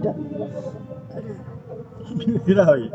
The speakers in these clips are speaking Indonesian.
Udah. Grabe.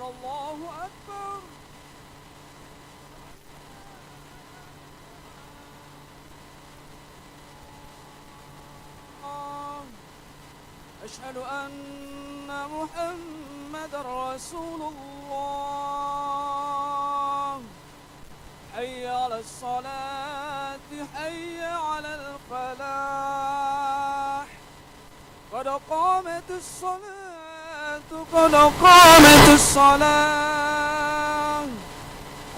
الله أكبر. أشهد أن محمد رسول الله. حي على الصلاة، حي على الفلاح. قد قامت الصلاة، قد قامت الصلاة.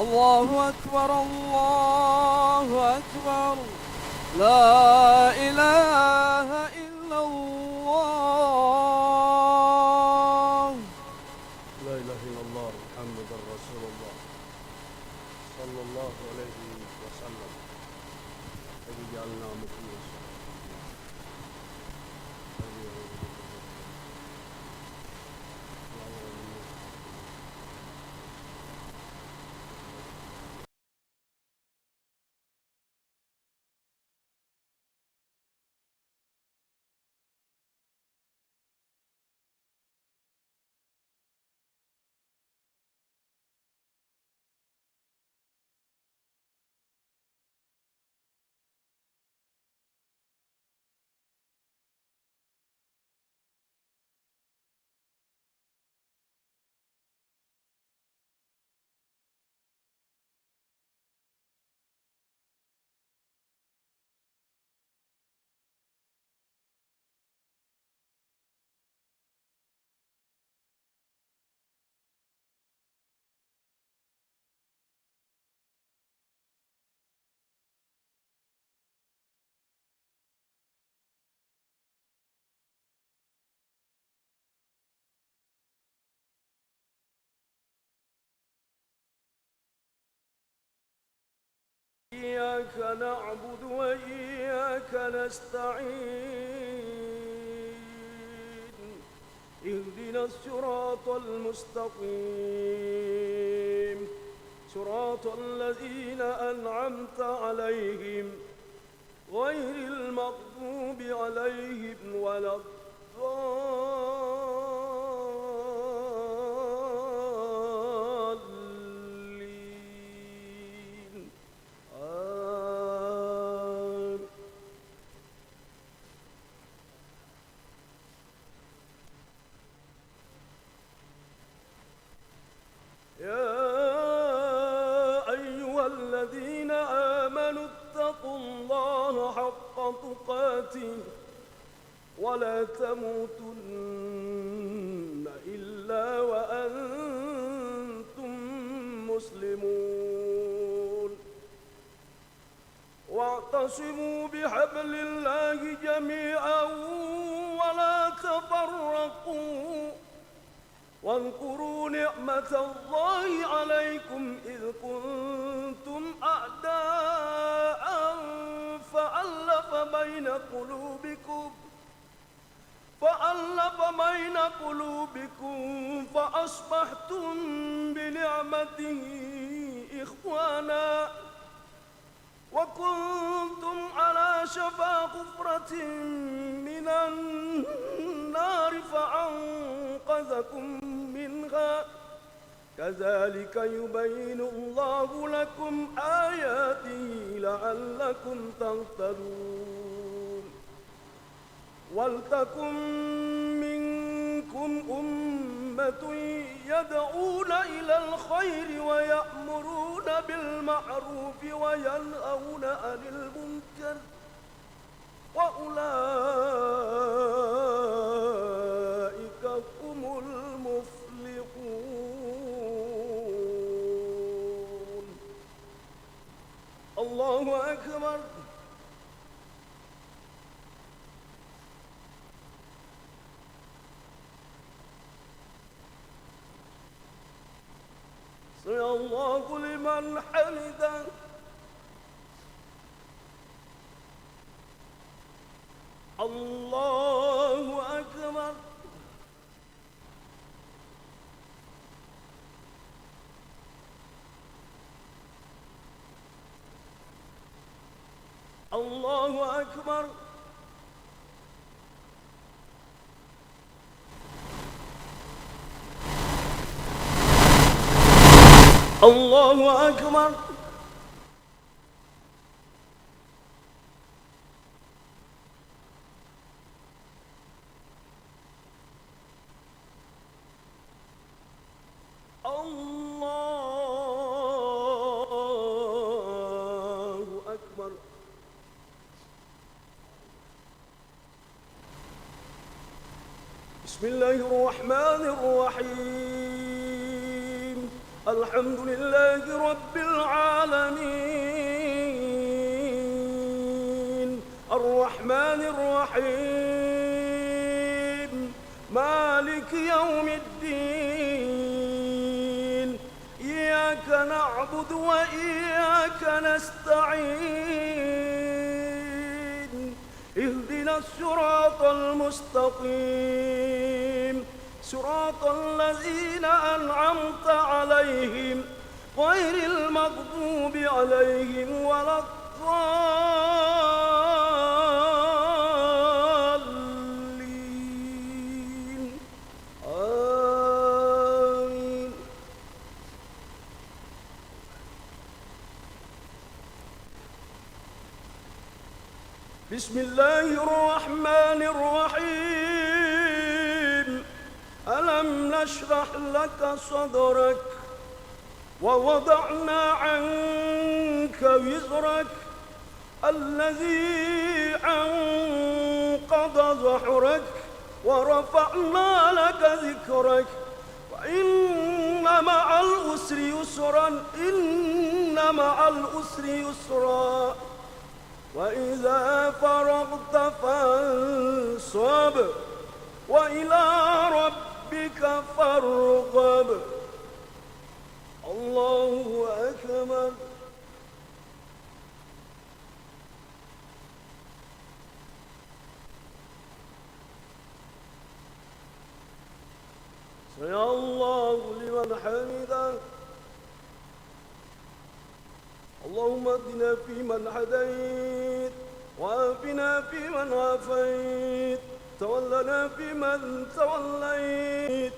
الله أكبر، الله أكبر. لا إله إلا الله. لا إله إلا الله محمد رسول الله صلى الله عليه وسلم. اجعلنا مخلصا. وإياك نعبد وإياك نستعين اهدنا الصراط المستقيم صراط الذين أنعمت عليهم غير المغضوب عليهم ولا الضالين آمين. يا أيها الذين آمنوا اتقوا الله حق تقاته ولا تموتن إلا وأنتم مسلمون واعتصموا بحبل الله جميعا ولا تفرقوا واذكروا نعمة الله عليكم إذ كنتم أعداء فألف بين قلوبكم فأصبحتم بنعمته إخوانا وكنتم على شفا حفرة من النار فأنقذكم منها كذلك يبين الله لكم آياته لعلكم تهتدون ولتكن منكم أمة يدعون إلى الخير ويأمرون بالمعروف وينهون عن المنكر وأولئك هم المفلحون. الله أكبر. سمع الله لمن حمده. الله أكبر. الله أكبر. الله أكبر. الله أكبر. بسم الله الرحمن الرحيم. الحمد لله رب العالمين الرحمن الرحيم مالك يوم الدين إياك نعبد وإياك نستعين اهدنا الصراط المستقيم صراط الذين أنعمت عليهم غير المغضوب عليهم ولا الضالين آمين. بسم الله الرحمن الرحيم. ألم نشرح لك صدرك ووضعنا عنك وزرك الذي أنقض ظهرك ورفعنا لك ذكرك وإن مع العسر يسرا إن مع العسر يسرا وإذا فرغت فانصب وإلى ربك فارغب. الله أكبر. واحدة. اللهم اهدنا فيمن هديت، وعافنا فيمن عافيت، تولنا فيمن توليت،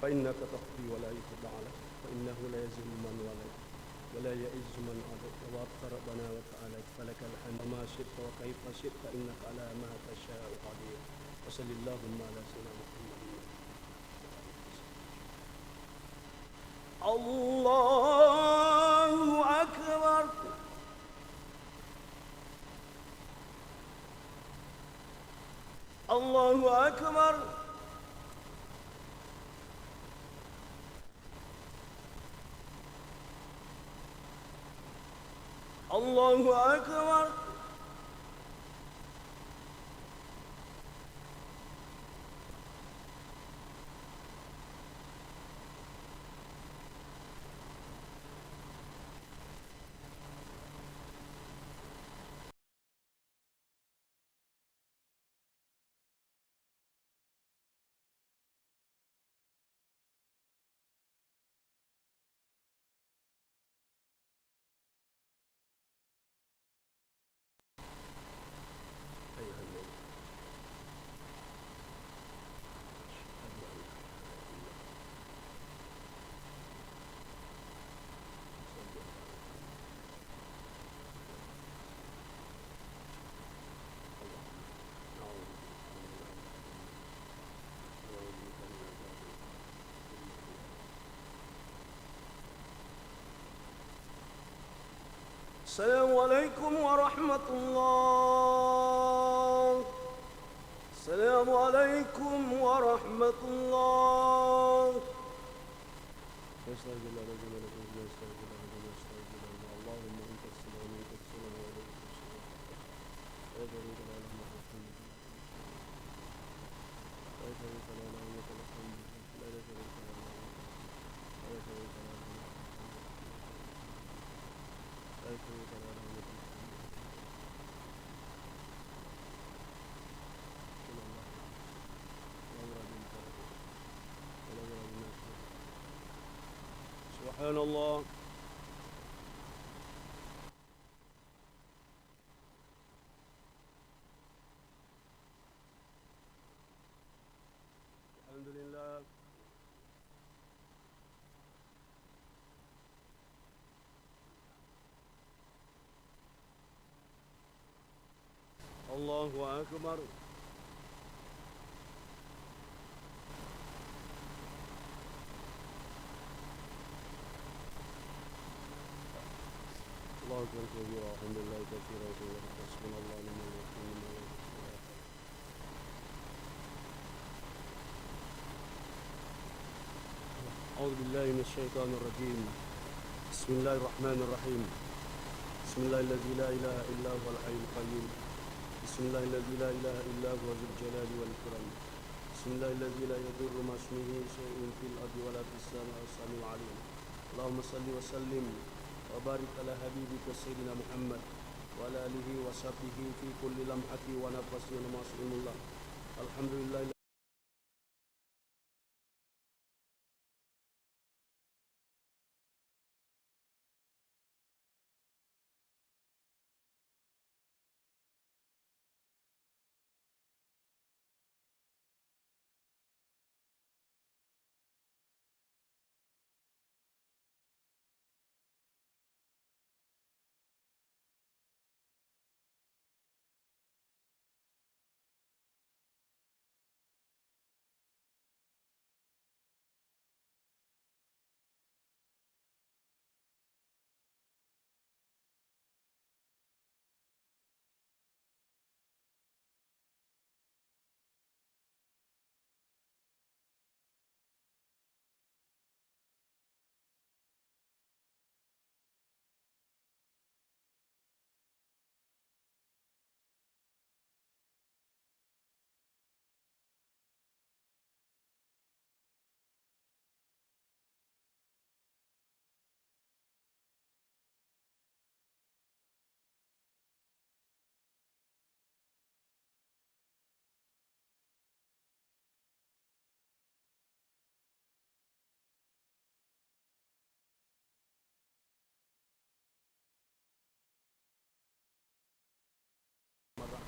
فإنك تقضي ولا يقضى عليك، فإنه لا يذل من وليت ولا يئز من عاديت، تبارك ربنا وتعالى، فلك الحمد ما شئت وكيف شئت، إنك على ما تشاء قدير. وصل اللهم على سيدنا محمد. الله أكبر. الله أكبر. الله أكبر. السلام عليكم ورحمة الله. السلام عليكم ورحمة الله. اللهم أنت السلام وأنت السلام وعليك سبحان الله. الحمد لله. الله أكبر. الله أكبر كبيرا، الحمد لله كثيرا، حسبنا الله ونعم الوكيل. أعوذ بالله من الشيطان الرجيم. بسم الله الرحمن الرحيم. بسم الله الذي لا إله إلا هو الحي القيوم. بسم الله الذي لا إله إلا هو ذو الجلال والإكرام. بسم الله الذي لا يضر مع اسمه شيء في الأرض ولا في السماء، السميع العليم. اللهم صل وسلم وبارك على حبيبك سيدنا محمد وعلى آله وصحبه في كل لمحة ونفس ونفس الله. الحمد لله.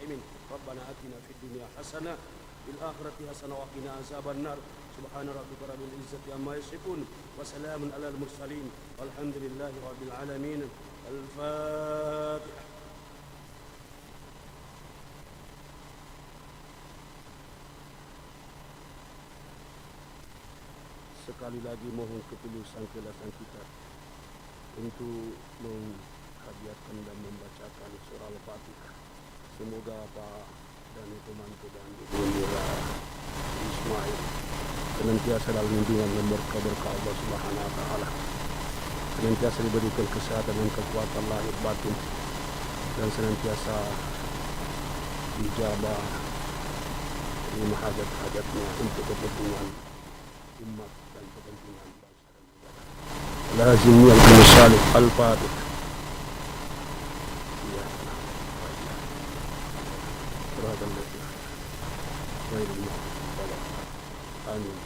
الراحمين ربنا آتنا في الدنيا حسنة في الآخرة حسنة وقنا عذاب النار سبحان ربك رب العزة عما يصفون وسلام على المرسلين والحمد لله رب العالمين الفاتحة. Sekali lagi mohon ketulusan keikhlasan kita untuk menghadiahkan dan membacakan surah Al-Fatihah. Semoga Pak dan Pembantu dan Ibu Indira Ismail senantiasa dalam lindungan dan berkah Allah Subhanahu wa taala. Senantiasa diberikan kesehatan dan kekuatan lahir batin dan senantiasa dijabah terima hajat-hajatnya untuk kepentingan umat dan kepentingan bangsa dan negara. Lazim yang salih al-Fatihah. Ya Allah. Surahul Fatihah. Ghairil maghdubi alaihim. Amin.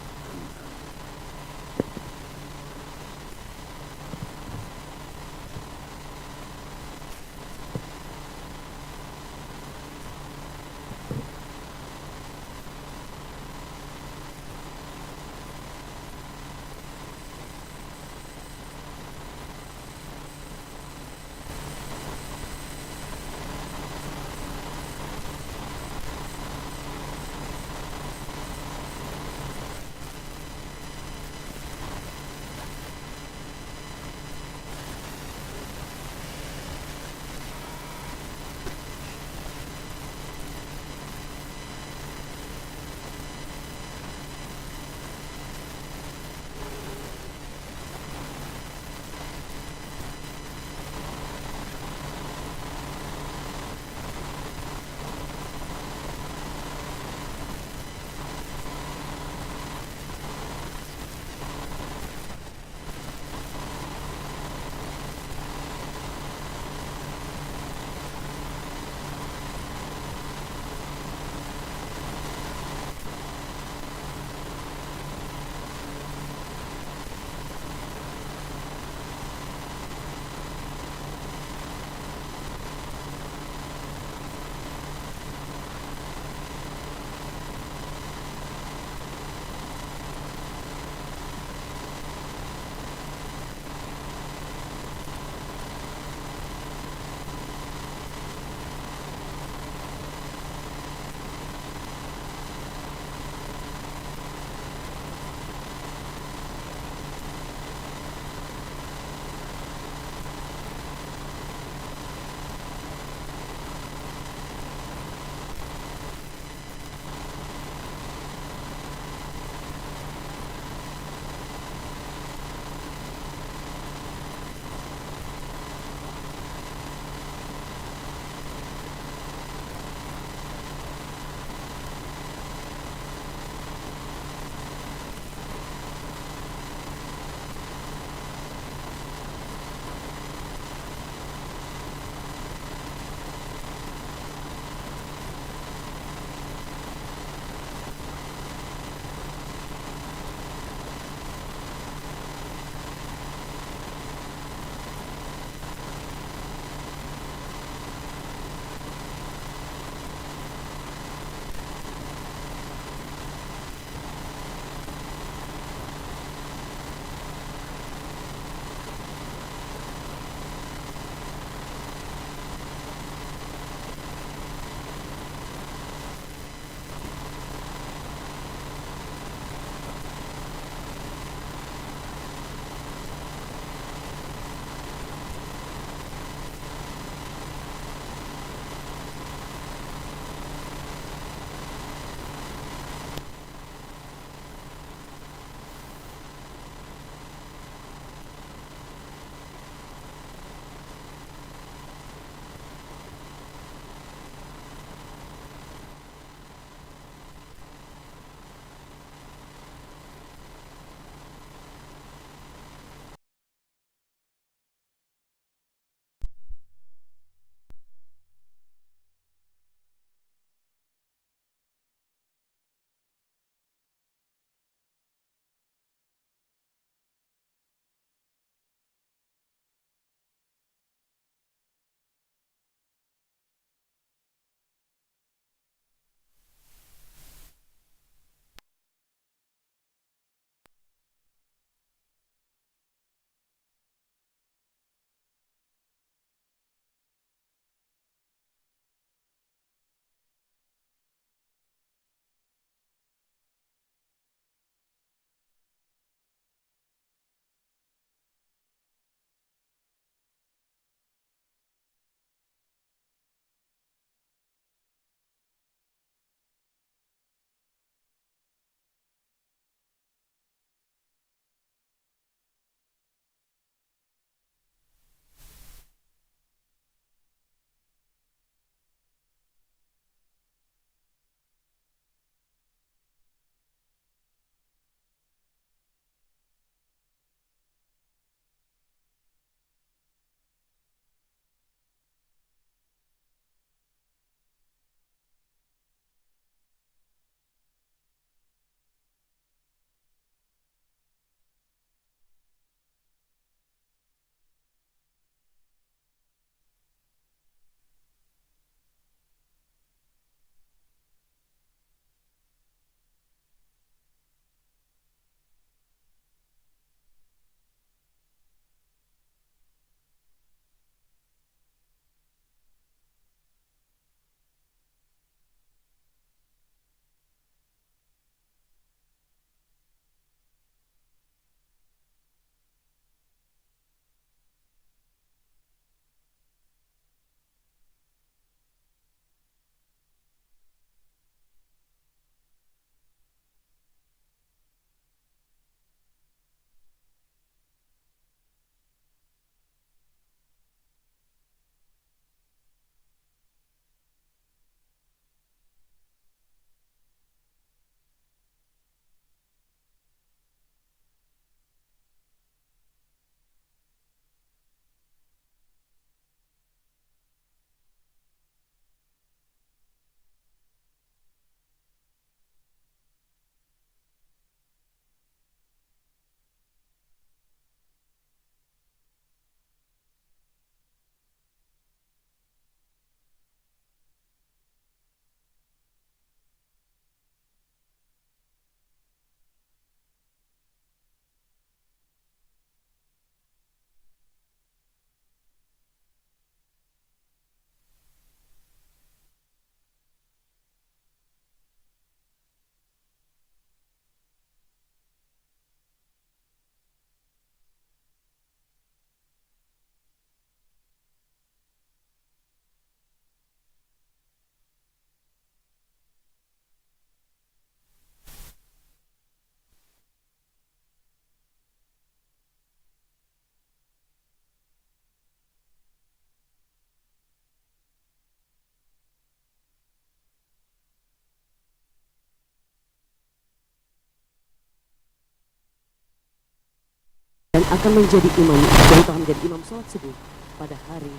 akan menjadi imam dan telah menjadi imam sholat subuh pada hari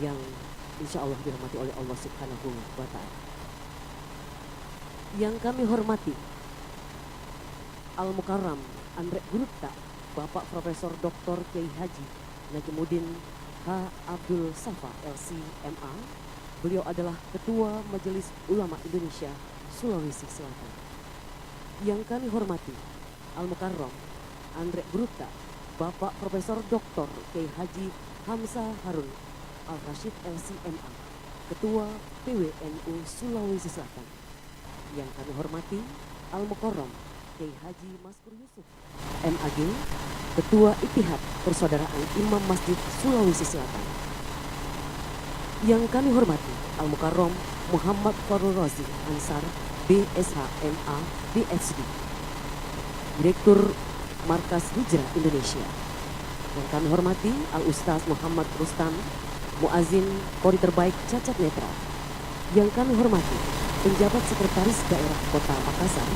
yang insya Allah dirahmati oleh Allah Subhanahu wa Ta'ala. Yang kami hormati Al-Mukarram Andre Gurupta, Bapak Profesor Dr. Kiai Haji Najimuddin H. Abdul Safa LC.MA. Beliau adalah Ketua Majelis Ulama Indonesia Sulawesi Selatan. Yang kami hormati Al-Mukarram Andre Gurupta, Bapak Profesor Dr. Kiai Haji Hamzah Harun Al-Rashid LC.MA, Ketua PWNU Sulawesi Selatan. Yang kami hormati Al-Mukarram Kiai Haji Maskur Yusuf MAG, Ketua Ittihad Persaudaraan Imam Masjid Sulawesi Selatan. Yang kami hormati Al-Mukarram Muhammad Farul Razi Ansar BSH MA BSD, Direktur Markas Hijrah Indonesia. Yang kami hormati Al-Ustaz Muhammad Rustam Muazin Kori Terbaik Cacat Netra. Yang kami hormati Penjabat Sekretaris Daerah Kota Makassar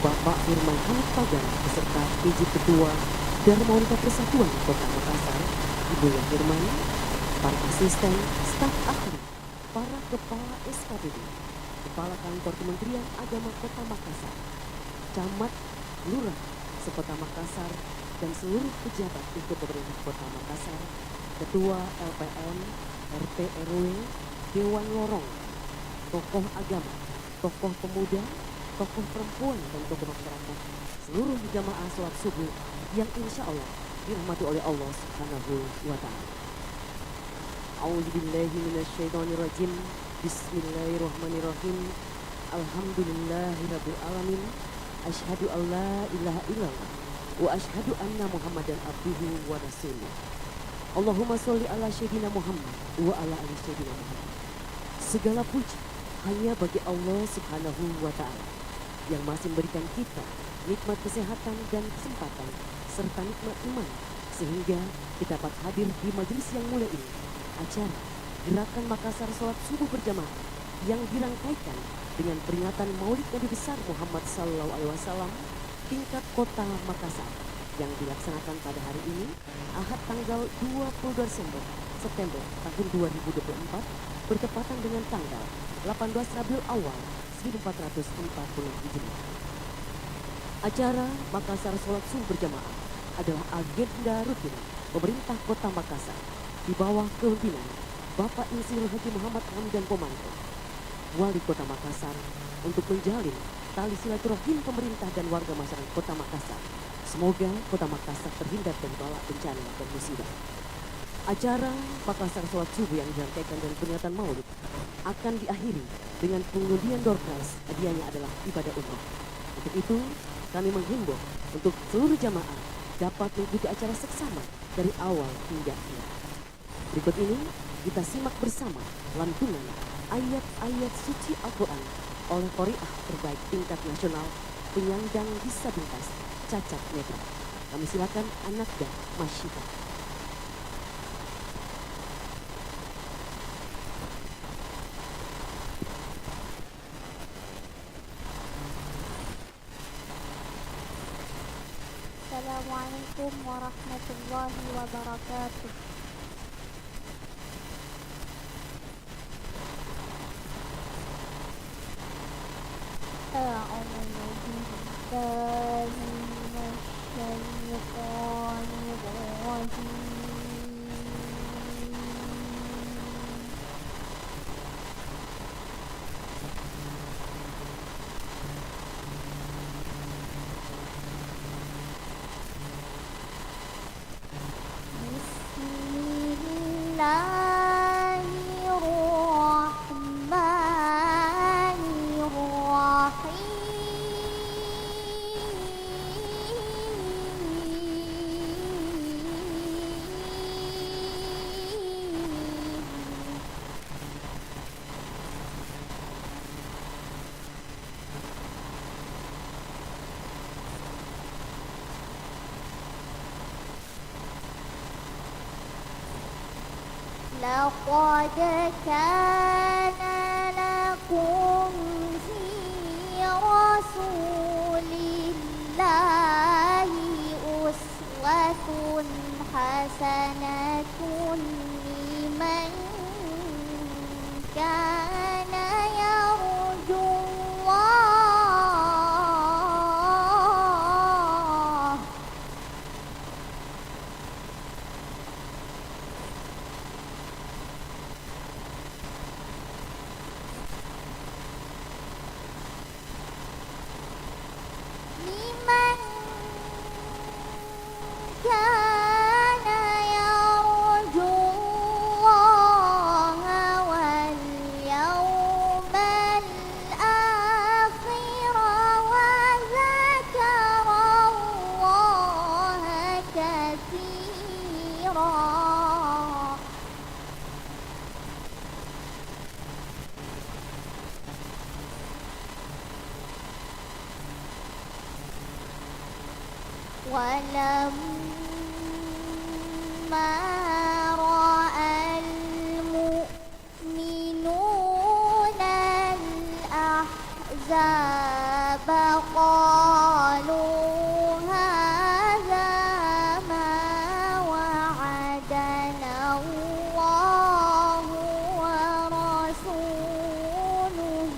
Bapak Firman Hamid Pagar beserta PJ Ketua Darmawanita Persatuan Kota Makassar Ibu Firman, para asisten, staf ahli, para kepala SKPD, Kepala Kantor Kementerian Agama Kota Makassar, Camat, Lurah, Sekota Makassar, dan seluruh pejabat itu pemerintah Kota Makassar, Ketua LPM, RT RW, Dewan Lorong, tokoh agama, tokoh pemuda, tokoh perempuan dan tokoh masyarakat, seluruh jamaah sholat subuh yang insya Allah dirahmati oleh Allah Subhanahu wa Ta'ala. A'udzubillahi minasyaitonirrajim. Bismillahirrahmanirrahim. Alhamdulillahirabbil alamin. Asyhadu an la ilaha illallah wa asyhadu anna Muhammadan abduhu wa rasuluh. Allahumma sholli ala sayyidina Muhammad wa ala ali sayyidina Muhammad. Segala puji hanya bagi Allah Subhanahu wa Ta'ala yang masih memberikan kita nikmat kesehatan dan kesempatan serta nikmat iman sehingga kita dapat hadir di majelis yang mulia ini, acara Gerakan Makassar Sholat Subuh Berjamaah yang dirangkaikan dengan peringatan Maulid Nabi besar Muhammad Sallallahu Alaihi Wasallam tingkat Kota Makassar yang dilaksanakan pada hari ini Ahad tanggal 22 September tahun 2024 bertepatan dengan tanggal 18 Rabiul Awal 1440 Hijriah. Acara Makassar Sholat Subuh Berjamaah adalah agenda rutin pemerintah Kota Makassar di bawah kepemimpinan Bapak Insinyur Haji Muhammad Hamdan Pomanto, Wali Kota Makassar, untuk menjalin tali silaturahim pemerintah dan warga masyarakat Kota Makassar. Semoga Kota Makassar terhindar dari bala bencana dan musibah. Acara Makassar Sholat Subuh yang dirangkaikan dan peringatan Maulid akan diakhiri dengan pengundian door prize. Hadiahnya adalah ibadah umrah. Untuk itu, kami menghimbau untuk seluruh jamaah dapat mengikuti acara seksama dari awal hingga akhir. Berikut ini kita simak bersama lantunan ayat-ayat suci Al-Quran oleh qori'ah terbaik tingkat nasional penyandang disabilitas cacat netra. Kami silakan Anakda Masyita. Assalamualaikum warahmatullahi wabarakatuh. لقد كان لكم في رسول الله أسوة حسنة لمن كان يرجو الله لمن كان يرجو الله واليوم الآخر وذكر الله كثيرا ولما رأى المؤمنون الأحزاب قالوا هذا ما وعدنا الله ورسوله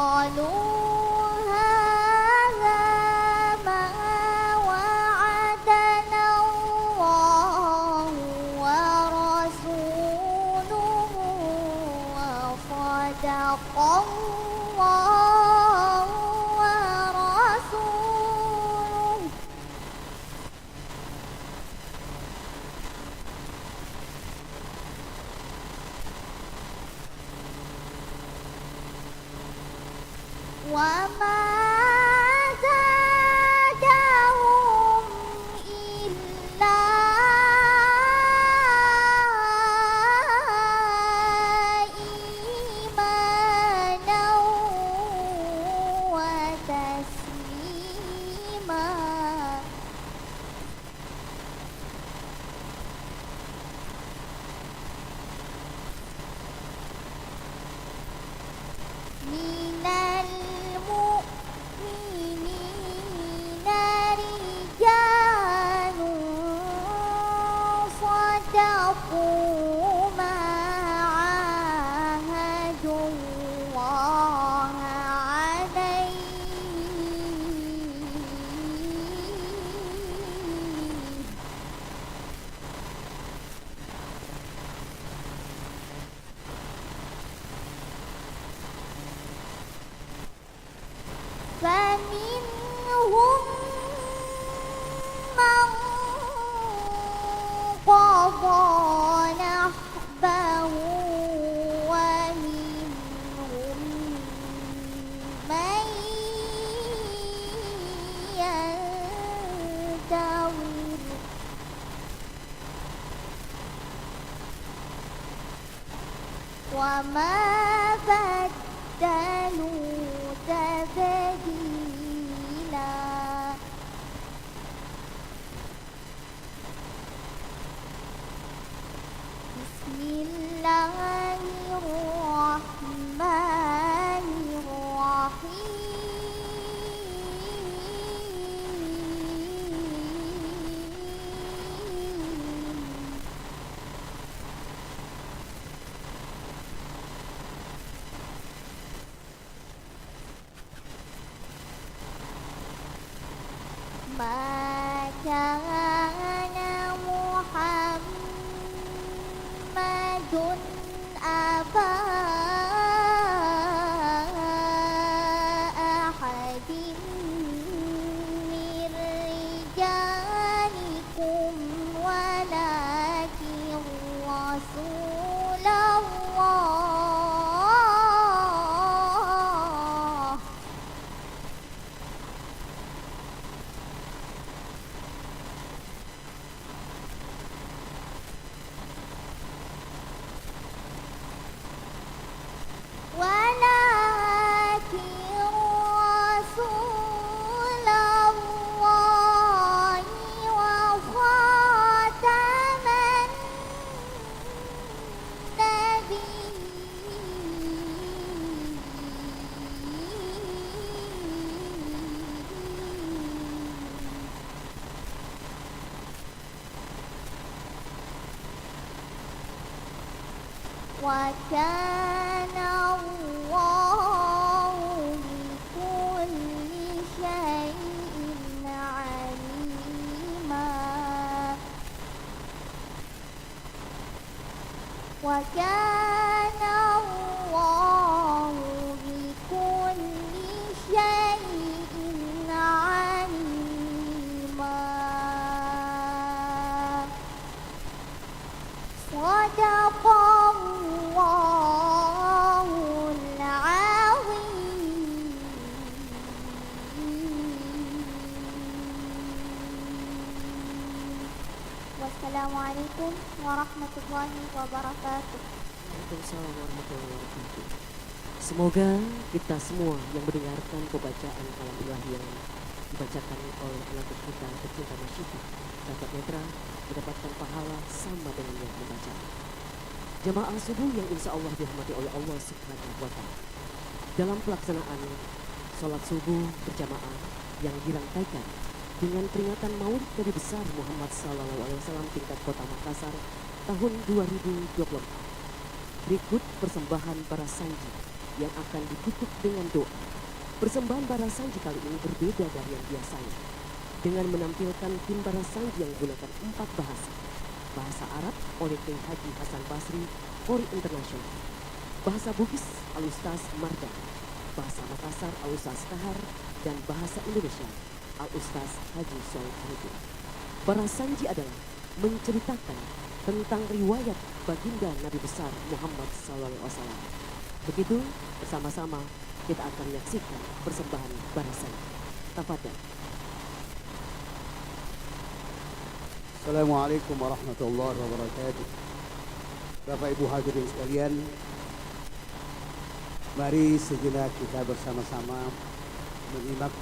قالوا هذا ما وعدنا الله ورسوله وصدق الله ورسوله وما زادهم إلا إيمانا وتسليما من المؤمنين رجال صدقوا ما عاهدوا الله عليه فمنهم من قضى نحبه ومنهم من ينتظر وما بدلوا تبديلا بسم الله الرحمن الرحيم ما كان محمد أبا أحد من رجالكم ولكن رسول الله وكان الله بكل شيء عليما وكان الله بكل شيء عليما صدق الله العظيم. Wassalamualaikum warahmatullahi wabarakatuh. Waalaikumsalam warahmatullahi wabarakatuh. Semoga kita semua yang mendengarkan pembacaan kalam ilahi yang dibacakan oleh anak kita tercinta Masyifa Cacat Netra mendapatkan pahala sama dengan yang membaca. Jamaah subuh yang insya Allah dirahmati oleh Allah Subhanahu wa Ta'ala. Dalam pelaksanaan sholat subuh berjamaah yang dirangkaikan dengan peringatan Maulid Nabi besar Muhammad SAW tingkat Kota Makassar tahun 2024. Berikut persembahan para sanji yang akan ditutup dengan doa. Persembahan para sanji kali ini berbeda dari yang biasanya, dengan menampilkan tim para sanji yang menggunakan 4 bahasa. Bahasa Arab oleh Kiai Haji Hasan Basri, Qori Internasional. Bahasa Bugis Al-Ustaz Mardan. Bahasa Makassar Al-Ustaz Kahar. Dan bahasa Indonesia Al-Ustaz Haji Soleh Arifin. Para sanji adalah menceritakan tentang riwayat baginda Nabi besar Muhammad SAW. Begitu bersama-sama kita akan menyaksikan persembahan para sanji. Tafadhal. Assalamualaikum warahmatullahi wabarakatuh. Bapak Ibu hadirin sekalian, mari sejenak kita bersama-sama menyimak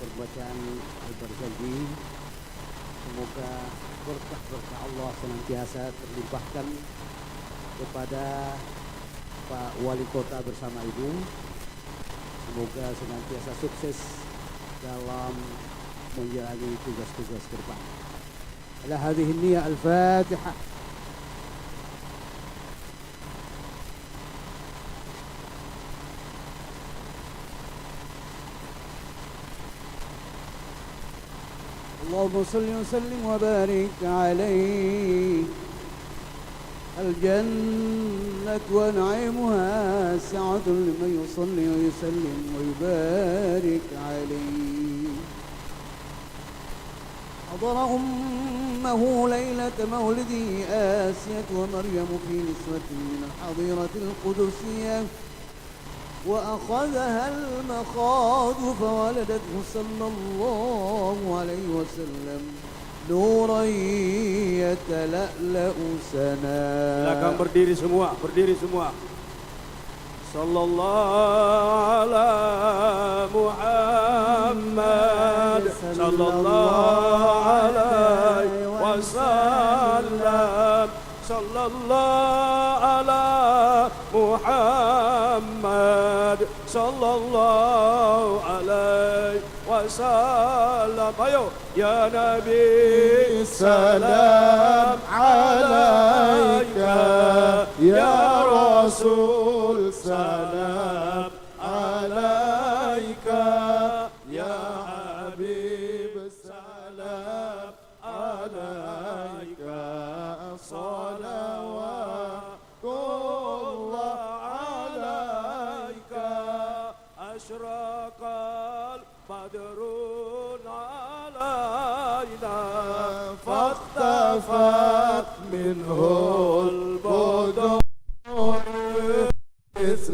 perbacaan Al-Barzanji. Semoga berkah-berkah Allah senantiasa terlimpahkan kepada Pak Wali Kota bersama Ibu. Semoga senantiasa sukses dalam menjalani tugas-tugas ke depan. على هذه النية الفاتحة. اللهم صل وسلم وبارك عليه. الجنة ونعيمها سعة لمن يصلي ويسلم ويبارك عليه. حضر أمه ليلة مولده آسية ومريم في نسوة من الحظيرة القدسية وأخذها المخاض فولدته صلى الله عليه وسلم نورا يتلألأ سنا. Silakan berdiri semua, berdiri semua. Sallallahu ala Muhammad, sallallahu alaihi wasallam, sallallahu ala Muhammad, sallallahu alaihi wasallam. Ayo ya Nabi, salam alaika, ya Rasul, salam alaika, ya Habib, salam alaika, salawatullah alaika, asyraqal badrun alaina, fattafat minhul budur مثل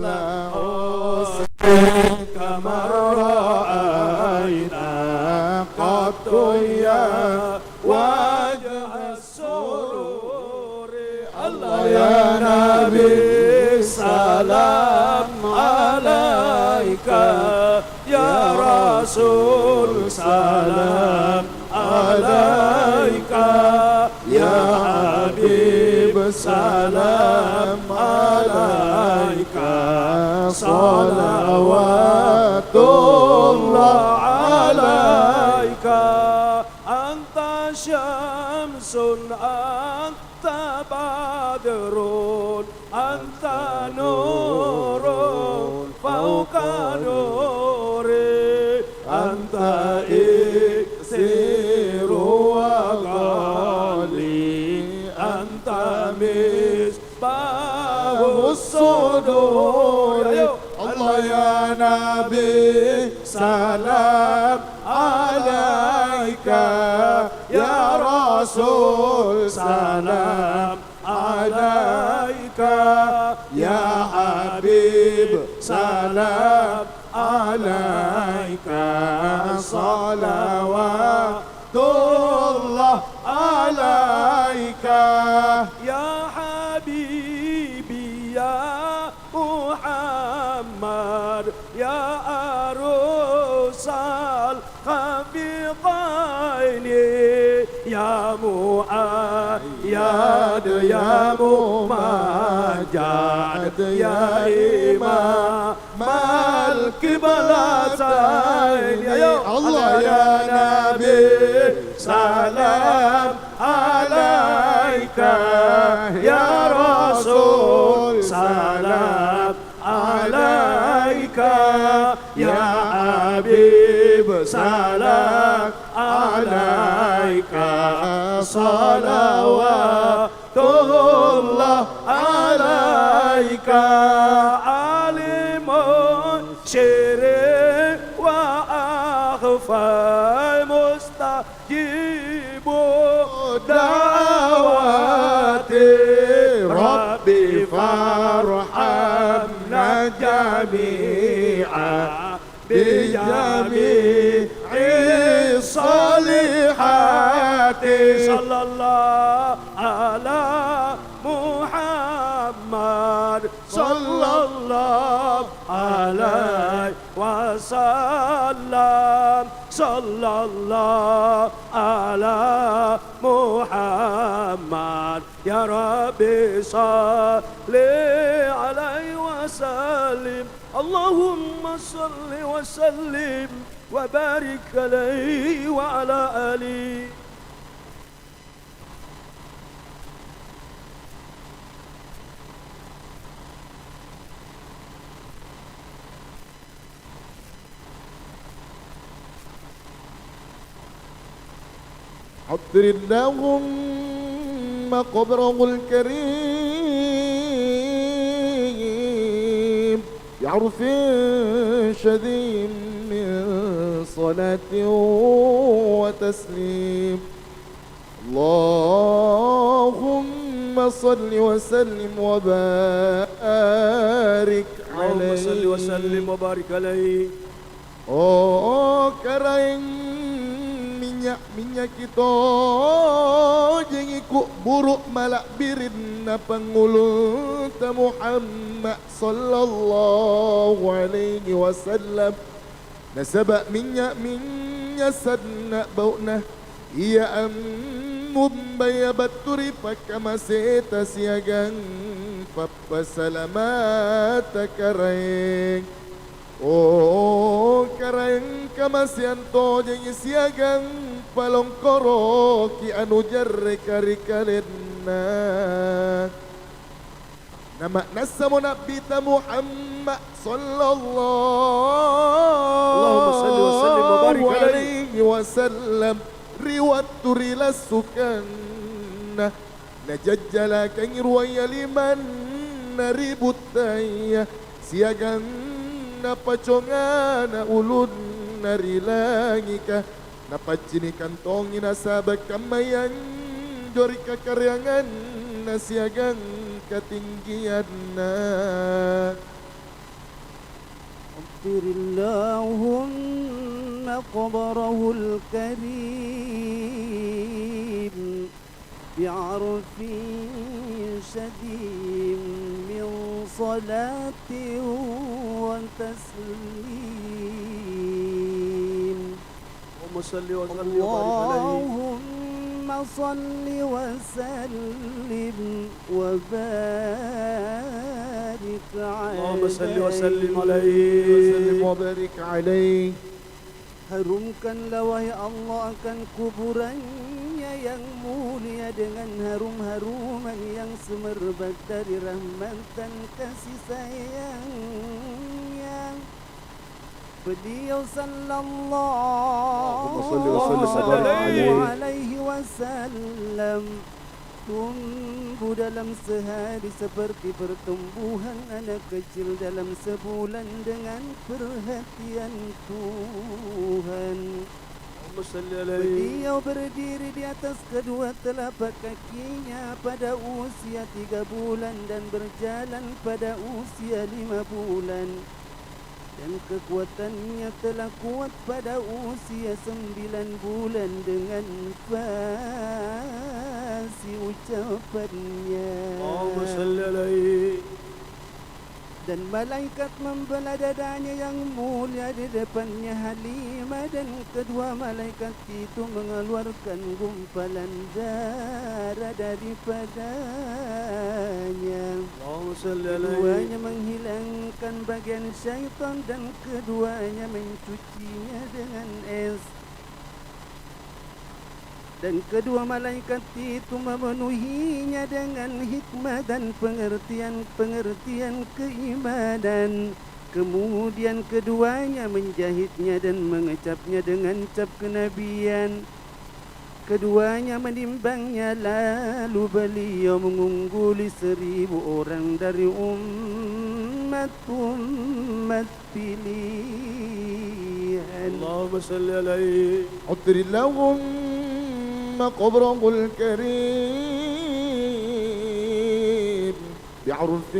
حسنك ما رأينا قط يا وجه السرور. الله يا نبي سلام عليك، يا رسول سلام عليك، يا حبيب سلام عليك، صلوات الله عليك. أنت شمس أنت بدر أنت fauqa nuri anta iksiru wa qali anta misbahus sudur. Allah ya Nabi salam alaika, ya Rasul salam alaika, ya Habib salam alaika, salawatullah alaika, ya Habibi ya Muhammad ya arusal khafiqaini, ya Mu'ayyad ya Mumajjad ya Imam al-Qiblatain. Allah ya Nabi salam alaika, ya Rasul salam alaika, ya Habib salam alaika, salawatullah alaika, alimun syirik wa akhfa mustajibu da'wati, Rabbi farhamna jami'a bijami'i salihati. Sallallahu ala Muhammad sallallahu alaihi wasallam, sallallahu ala Muhammad, ya Rabbi salli alaihi wasallim. Allahumma salli wa sallim wa barik alaihi wa ala alihi. عطر اللهم قبره الكريم بعرف شديد من صلاة وتسليم. اللهم صل وسلم وبارك عليه. اللهم صل وسلم وبارك عليه. Oh karaing minyak kita jengiku buruk malak birin na pangulun ta Muhammad sallallahu alaihi wasallam, nasabak minyak sadna bauna iya ambaya baturi pakamaseta siagang papasalamata karaing. Oh karang kamasianto jeung siagang palongkoro ki anu jarre kari kalenna. Nama nasamu Nabi ta Muhammad sallallahu alaihi wasallam riwat turila sukanna najajjala kang ruwaya liman naributaya siagang napaconga na ulun narilangika napacini kantongi nasabag kamayan jori kakaryangan nasiagang ketinggian na. Allahumma qabrahul karim bi'arfin shadim min salati wa taslim. Allahumma salli wa sallim wa barik alaihi. Allahumma salli wa sallim alaihi wa barik alaihi. Harumkanlah wahai Allah akan kuburannya yang mulia dengan harum-haruman yang semerbak dari rahmat dan kasih sayangnya. Beliau Allahumma salli wa sallim wa sallallahu barik alaihi wasallam tumbuh dalam sehari seperti pertumbuhan anak kecil dalam sebulan dengan perhatian Tuhan. Beliau berdiri di atas kedua telapak kakinya pada usia 3 bulan dan berjalan pada usia 5 bulan. Dan kekuatannya telah kuat pada usia 9 bulan dengan fasih ucapannya. Allahumma salli alaihi. Dan malaikat membelah dadanya yang mulia di depannya Halimah, dan kedua malaikat itu mengeluarkan gumpalan darah daripadanya. Keduanya menghilangkan bagian syaitan dan keduanya mencucinya dengan es. Dan kedua malaikat itu memenuhinya dengan hikmah dan pengertian keimanan. Kemudian keduanya menjahitnya dan mengecapnya dengan cap kenabian. Keduanya menimbangnya, lalu beliau mengungguli 1000 orang dari umat pilihan. Allahumma salli alaihi. عطر اللهم قبره الكريم بعرف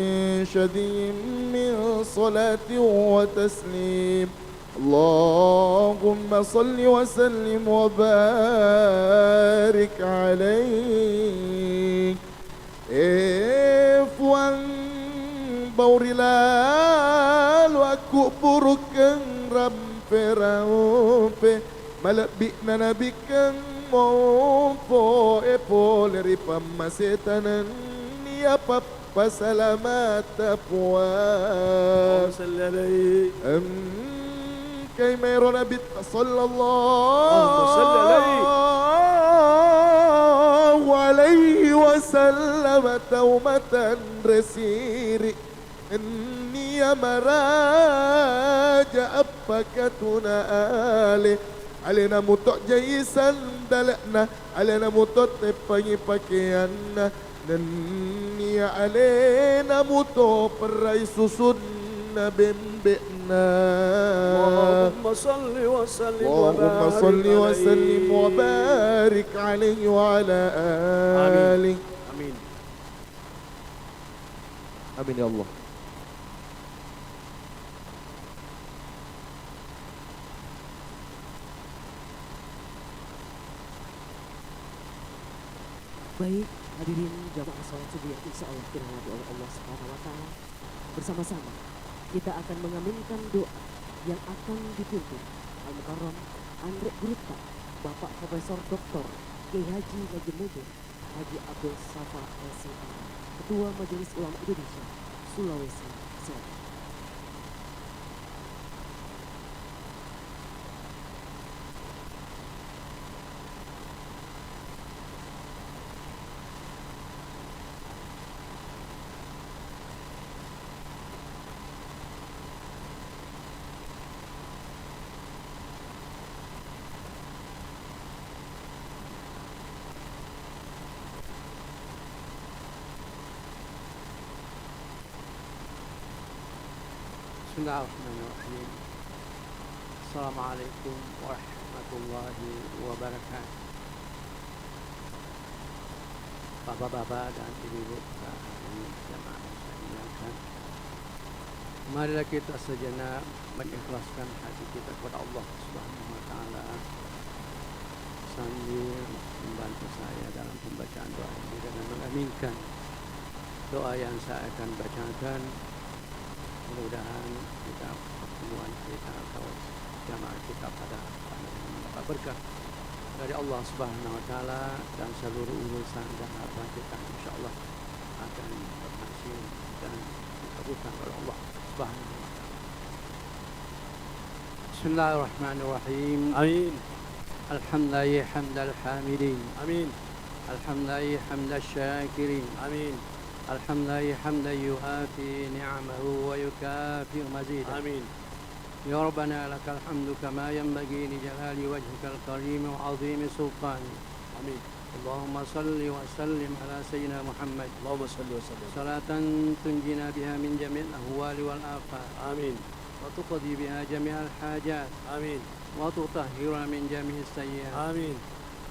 شديد من صلاة وتسليم. اللهم صل وسلم وبارك عليه. F1 Baurilal Aku burukan rampe malabik na nabikang mompo leri pamasetanan niya papasalamat puan. Kay mayroon na bit sallallahu alayhi wa sallam tawmatan resiri niya maraja apakatuna ale alena mutok jaisan dalakna alena mutok tepangi pakaianna dan niya alena muto perai susun na bembekna. Allahumma salli wa sallim wa Allahumma salli wa sallim wa barik alaihi wa ala alihi. Amin. Amin ya Allah. Baik, hadirin jamaah salat subuh yang insya Allah dirahmati oleh Allah Subhanahu wa Ta'ala. Bersama-sama kita akan mengaminkan doa yang akan dipimpin Al-Mukarram Andre Gurita, Bapak Profesor Dr. Kiai Haji Najmuddin Haji Abdul Safa LCA, Ketua Majelis Ulama Indonesia Sulawesi Selatan. Bismillahirrahmanirrahim. Assalamualaikum warahmatullahi wabarakatuh. Bapak-bapak dan ibu-ibu jamaah saya muliakan, marilah kita sejenak mengikhlaskan hati kita kepada Allah Subhanahu wa Ta'ala sambil membantu saya dalam pembacaan doa ini dengan mengaminkan doa yang saya akan bacakan. Mudah-mudahan kita pertemuan kita atau jamaah kita pada mendapat berkah dari Allah Subhanahu wa Ta'ala, dan seluruh urusan dan harta kita insyaallah akan berhasil dan dikabulkan oleh Allah Subhanahu wa Ta'ala. Bismillahirrahmanirrahim. Amin. Alhamdulillah hamdal hamidin. Amin. Alhamdulillah hamdal syakirin. Amin. Alhamdulillah hamdan yuafi ni'amahu wa yukafi mazidah. Amin. يا ربنا لك الحمد كما ينبغي لجلال وجهك الكريم وعظيم سلطانك. آمين. اللهم صل وسلم على سيدنا محمد اللهم صل وسلم. صلاة تنجينا بها من جميع الأهوال والآفات آمين. وتقضي بها جميع الحاجات آمين. وتطهرنا من جميع السيئات آمين.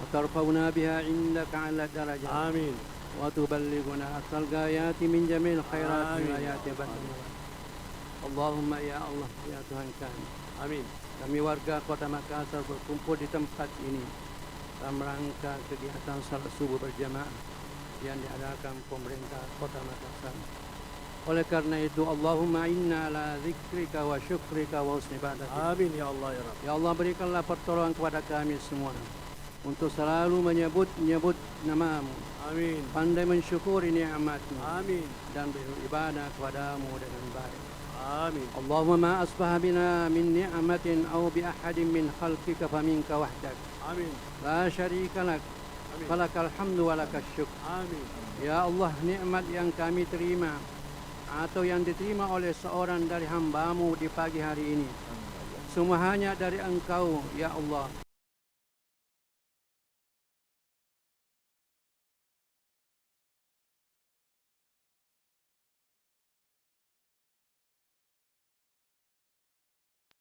وترفعنا بها عندك على الدرجات آمين. وتبلغنا أقصى الغايات من جميع الخيرات آمين. والآيات والبركات. اللهم ya Allah ya Tuhan kami, Amin. kami warga Kota Makassar berkumpul di tempat ini dalam rangka kegiatan salat subuh berjamaah yang diadakan pemerintah Kota Makassar. Oleh karena itu, Allahumma inna ala zikrika wa syukrika wa husni ibadatik. Amin ya Allah ya Rabb. Ya Allah, berikanlah pertolongan kepada kami semua untuk selalu menyebut namamu, Amin. pandai mensyukuri nikmatmu, Amin. dan beribadah kepadamu dengan baik. Amin. Allahumma ma asbaha bina min ni'matin aw bi ahadin min khalqika faminka wahdak. Amin. La syarika lak. Amin. Falakal hamdu wa lakas syukr. Amin. Ya Allah, nikmat yang kami terima atau yang diterima oleh seorang dari hamba-Mu di pagi hari ini, semua hanya dari Engkau, ya Allah.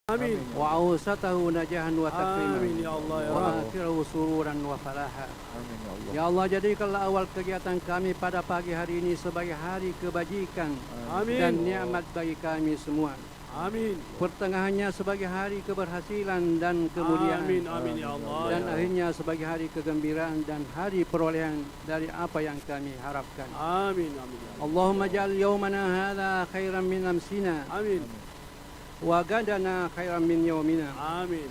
Amin. Wa awsatahu najahan wa takriman. Amin ya Allah ya Wa Rabb. akhirahu sururan wa falaha. Amin ya Allah. Ya Allah, jadikanlah awal kegiatan kami pada pagi hari ini sebagai hari kebajikan Amin. dan nikmat bagi kami semua. Amin. Pertengahannya sebagai hari keberhasilan dan kemuliaan. Amin. Amin ya Allah. Dan akhirnya sebagai hari kegembiraan dan hari perolehan dari apa yang kami harapkan. Amin. Amin ya Allah. Allahumma ja'al yawmana hadha khairan min amsina Amin. wa gadana khairan min yawmina Amin.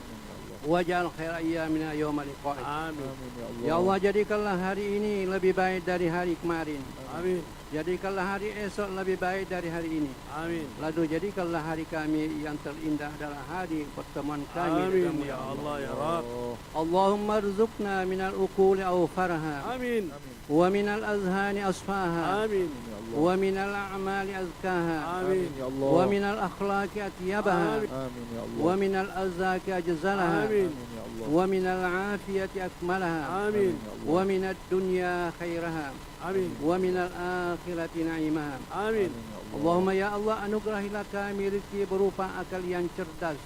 waj'al khaira ayyamina yawma liqa'ik. Amin. Amin ya Allah. Ya Allah, jadikanlah hari ini lebih baik dari hari kemarin. Amin. Jadikanlah hari esok lebih baik dari hari ini. Amin. Lalu jadikanlah hari kami yang terindah adalah hari pertemuan kami Amin denganmu, ya Allah ya Rabb. Allahumma rzuqna minal uquli awfarha Amin. wa minal azhani asfaha Amin. wa minal a'mali azkaha Amin. Ya Allah. wa minal akhlaqi atyabaha Amin ya Allah. wa minal azaki ajzalaha Amin. Amin ya Allah. wa minal afiyati akmalaha Amin. wa minad dunya khairaha Amin. wa minal akhirati na'imaha. Amin. Allahumma ya Allah, anugerahilah kami rezeki berupa akal yang cerdas,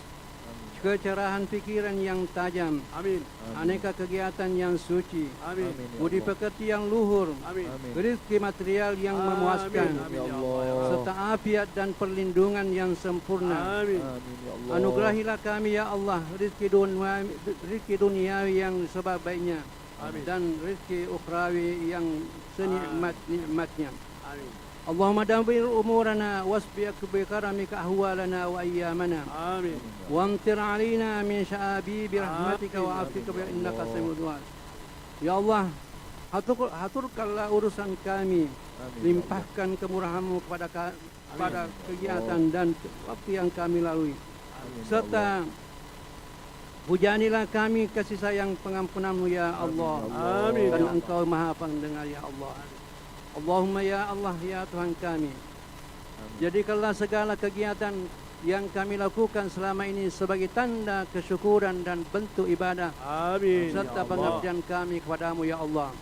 kecerahan pikiran yang tajam, Amin. aneka kegiatan yang suci, Amin. budi pekerti yang luhur, Amin. rezeki material yang memuaskan, Amin ya Allah ya Rabb. serta afiat dan perlindungan yang sempurna. Amin. Amin ya Allah. Anugerahilah kami ya Allah rezeki duniawi yang sebaik-baiknya, Amin. dan rezeki ukhrawi yang senikmat-nikmatnya. Amin. Allahumma dawwir umurana wasbi bikaramika ahwalana wa ayyamana Amin. wamtir alaina min sya'abi birahmatika wa afika bi innaka samiul du'a. Ya Allah, haturkanlah urusan kami, limpahkan kemurahan-Mu pada kegiatan dan waktu yang kami lalui, serta hujanilah kami kasih sayang pengampunan-Mu ya Allah. Amin. Karena Engkau Maha Pendengar ya Allah. Allahumma ya Allah ya Tuhan kami, jadikanlah segala kegiatan yang kami lakukan selama ini sebagai tanda kesyukuran dan bentuk ibadah Amin. serta Ya Allah. pengabdian kami kepadamu ya Allah.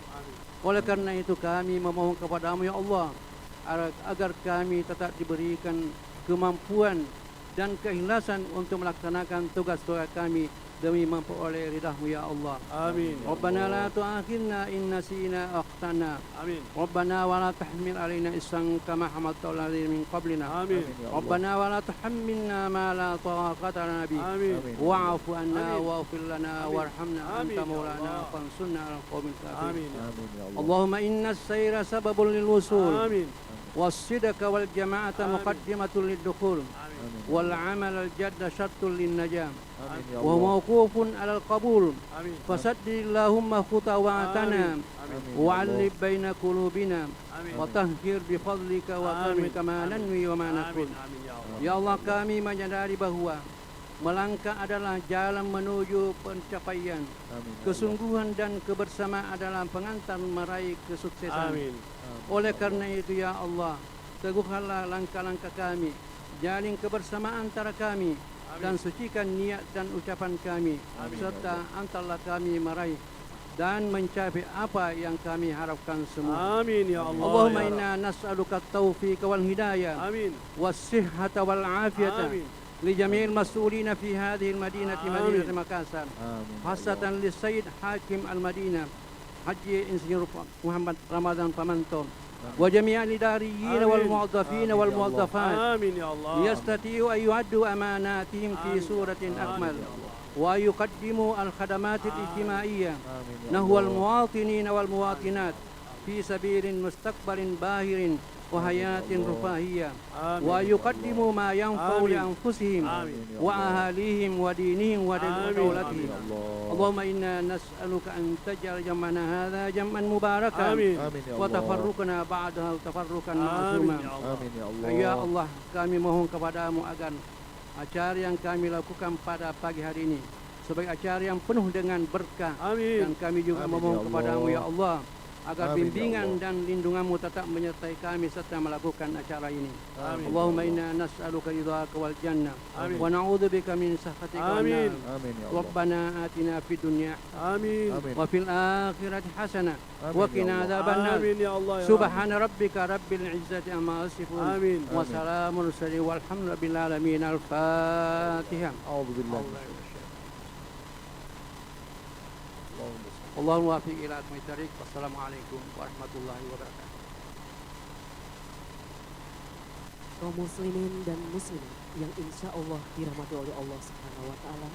Oleh karena itu kami memohon kepadamu ya Allah agar kami tetap diberikan kemampuan dan keikhlasan untuk melaksanakan tugas-tugas kami demi memperoleh ridha-Mu ya Allah. Amin. Ya Rabbana Allah. la tu'akhidna in nasina aw akhtana. Amin. Rabbana wa la tahmil alaina isran kama hamaltahu ala alladziina min qablina. Amin. Rabbana wa la tuhammilna ma la taqata lana bih. Amin. Wa'fu anna Amin. waghfir lana Amin. warhamna Amin, anta ya maulana Allah. fansurna 'alal qaumil kafirin. Amin. Amin ya Allah. Allahumma inna as-sayra sababun lil wusul Amin. was-sidqa wal jama'ata Amin. muqaddimatun lid-dukhul Amin. wal 'amal al-jadda syartun lin-najah Amin ya wa Allah. mawqufun 'alal qabul. Amin. Fasaddillahumma khutawatana Amin. wa'allib baina qulubina Amin. wa tahhir bi fadlika wa Amin. karamika ma nanwi wa ma nakul. Amin. Ya Allah. Ya Allah, kami menyadari bahwa melangkah adalah jalan menuju pencapaian. Amin. Kesungguhan dan kebersamaan adalah pengantar meraih kesuksesan. Amin. Oleh karena itu ya Allah, teguhkanlah langkah-langkah kami, jalin kebersamaan antara kami, dan sucikan niat dan ucapan kami, serta antarlah kami meraih dan mencapai apa yang kami harapkan semua. Amin ya Allah. Allahumma ya inna nas'aluka at-taufiq wal hidayah Rabb. Amin. was-sihhata wal afiyata Amin. li jami'il mas'ulina fi hadhihi al-madinati madinati Makassar. Amin. Khasatan li Sayyid Hakim al-Madinah Haji Insinyur Muhammad Ramadan Pamanto wa jami'al idariyyin wal muwazzafin wal muwazzafat Amin ya Allah. yastati'u an yu'addu amanatihim fi suratin akmal wa yuqaddimu al-khadamat al-ijtima'iyyah nahwa al-muwatinin wal muwatinat fi sabilin mustaqbalin bahirin wa hayatin rufahiyyah wa yuqaddimu ma yanfa'u li anfusihim wa ahalihim wa dinihim wa dawlatihim. Allahumma inna nas'aluka an taj'al jam'ana hadha jam'an mubarakan Amin. wa tafarruqana ba'dahu tafarruqan ma'suma. Amin ya Allah. Ya Allah, kami mohon kepadamu agar acara yang kami lakukan pada pagi hari ini sebagai acara yang penuh dengan berkah. Amin. Dan kami juga Amin, memohon ya kepadamu Allah. ya Allah agar Amin, ya bimbingan Allah. dan lindunganmu tetap menyertai kami serta melakukan acara ini. Amin. Allahumma inna nas'aluka ridhaka wal jannah Amin. wa na'udzubika min sakhatika wan Amin. nar. Amin ya Allah. Rabbana atina fid dunya Amin. Amin. wa fil akhirati hasanah Amin, wa ya qina Allah. adzabannar. Amin ya Allah. ya Subhana rabbika rabbil izzati amma yasifun. Amin. Wa salamun mursalin walhamdulillahi alamin. Al-Fatihah. A'udzu billahi. Allahumma wafiq ila aqwamit. Wassalamualaikum warahmatullahi wabarakatuh. Kaum muslimin dan muslimat yang insya Allah dirahmati oleh Allah Subhanahu wa Ta'ala.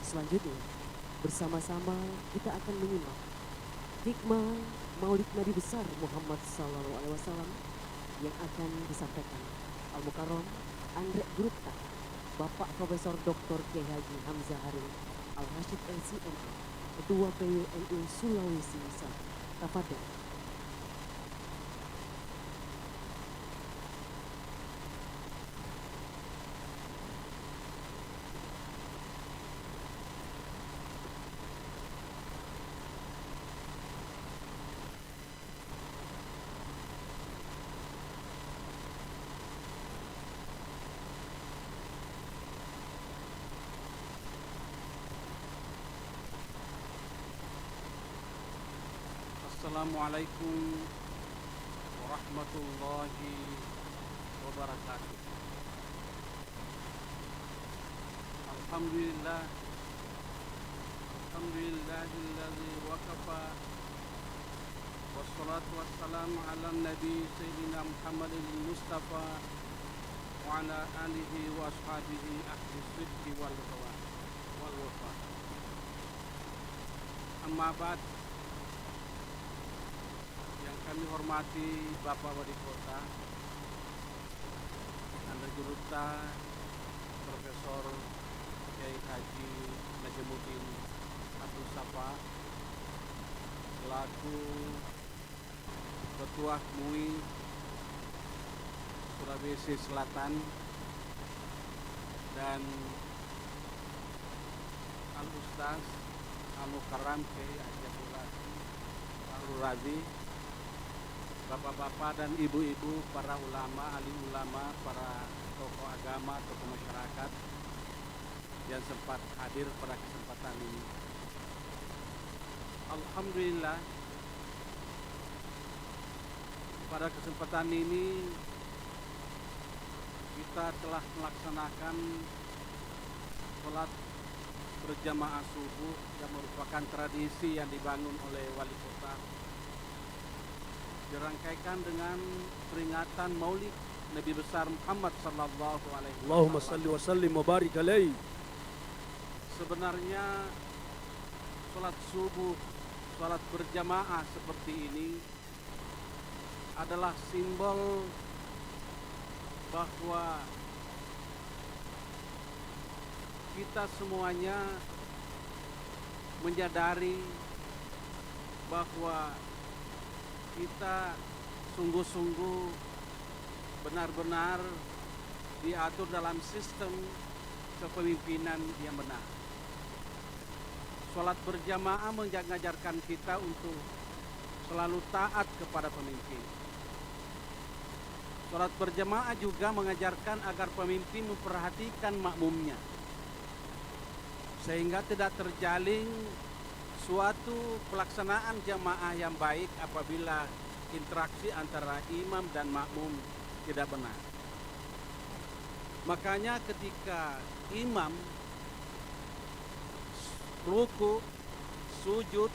Selanjutnya, bersama-sama kita akan menyimak hikmah Maulid Nabi besar Muhammad Sallallahu Alaihi Wasallam yang akan disampaikan Al-Mukarram Anggrek Gurupta, Bapak Profesor Dr. Kiai Haji Hamzah Harun Al-Rashid LCMA, Ketua PWNU Sulawesi Selatan. Tafadhol. Assalamualaikum warahmatullahi wabarakatuh. Alhamdulillah, alhamdulillahilladzi waqafa wassalatu wassalamu ala nabi sayyidina Muhammadin Mustafa wa ala alihi wa ashabihi ahli sidqi wal wafa. Amma ba'd. Yang kami hormati Bapak Wali Kota, Anda Gurupta, Profesor Kiai Haji Najamuddin Abdul Safa, selaku Ketua MUI Sulawesi Selatan, dan Al-Ustaz Al-Mukarram Kiai Haji Abdul Razi, bapak-bapak dan ibu-ibu, para ulama, alim ulama, para tokoh agama, tokoh masyarakat yang sempat hadir pada kesempatan ini. Alhamdulillah, pada kesempatan ini kita telah melaksanakan sholat berjamaah subuh yang merupakan tradisi yang dibangun oleh Wali Kota, dirangkaikan dengan peringatan Maulid Nabi besar Muhammad sallallahu alaihi wasallam. Allahumma salli wa sallim wa barik alaihi. Sebenarnya salat subuh, salat berjamaah seperti ini adalah simbol bahwa kita semuanya menyadari bahwa kita sungguh-sungguh benar-benar diatur dalam sistem kepemimpinan yang benar. Sholat berjamaah mengajarkan kita untuk selalu taat kepada pemimpin. Sholat berjamaah juga mengajarkan agar pemimpin memperhatikan makmumnya. sehingga tidak terjalin suatu pelaksanaan jamaah yang baik apabila interaksi antara imam dan makmum tidak benar. Makanya ketika imam ruku, sujud,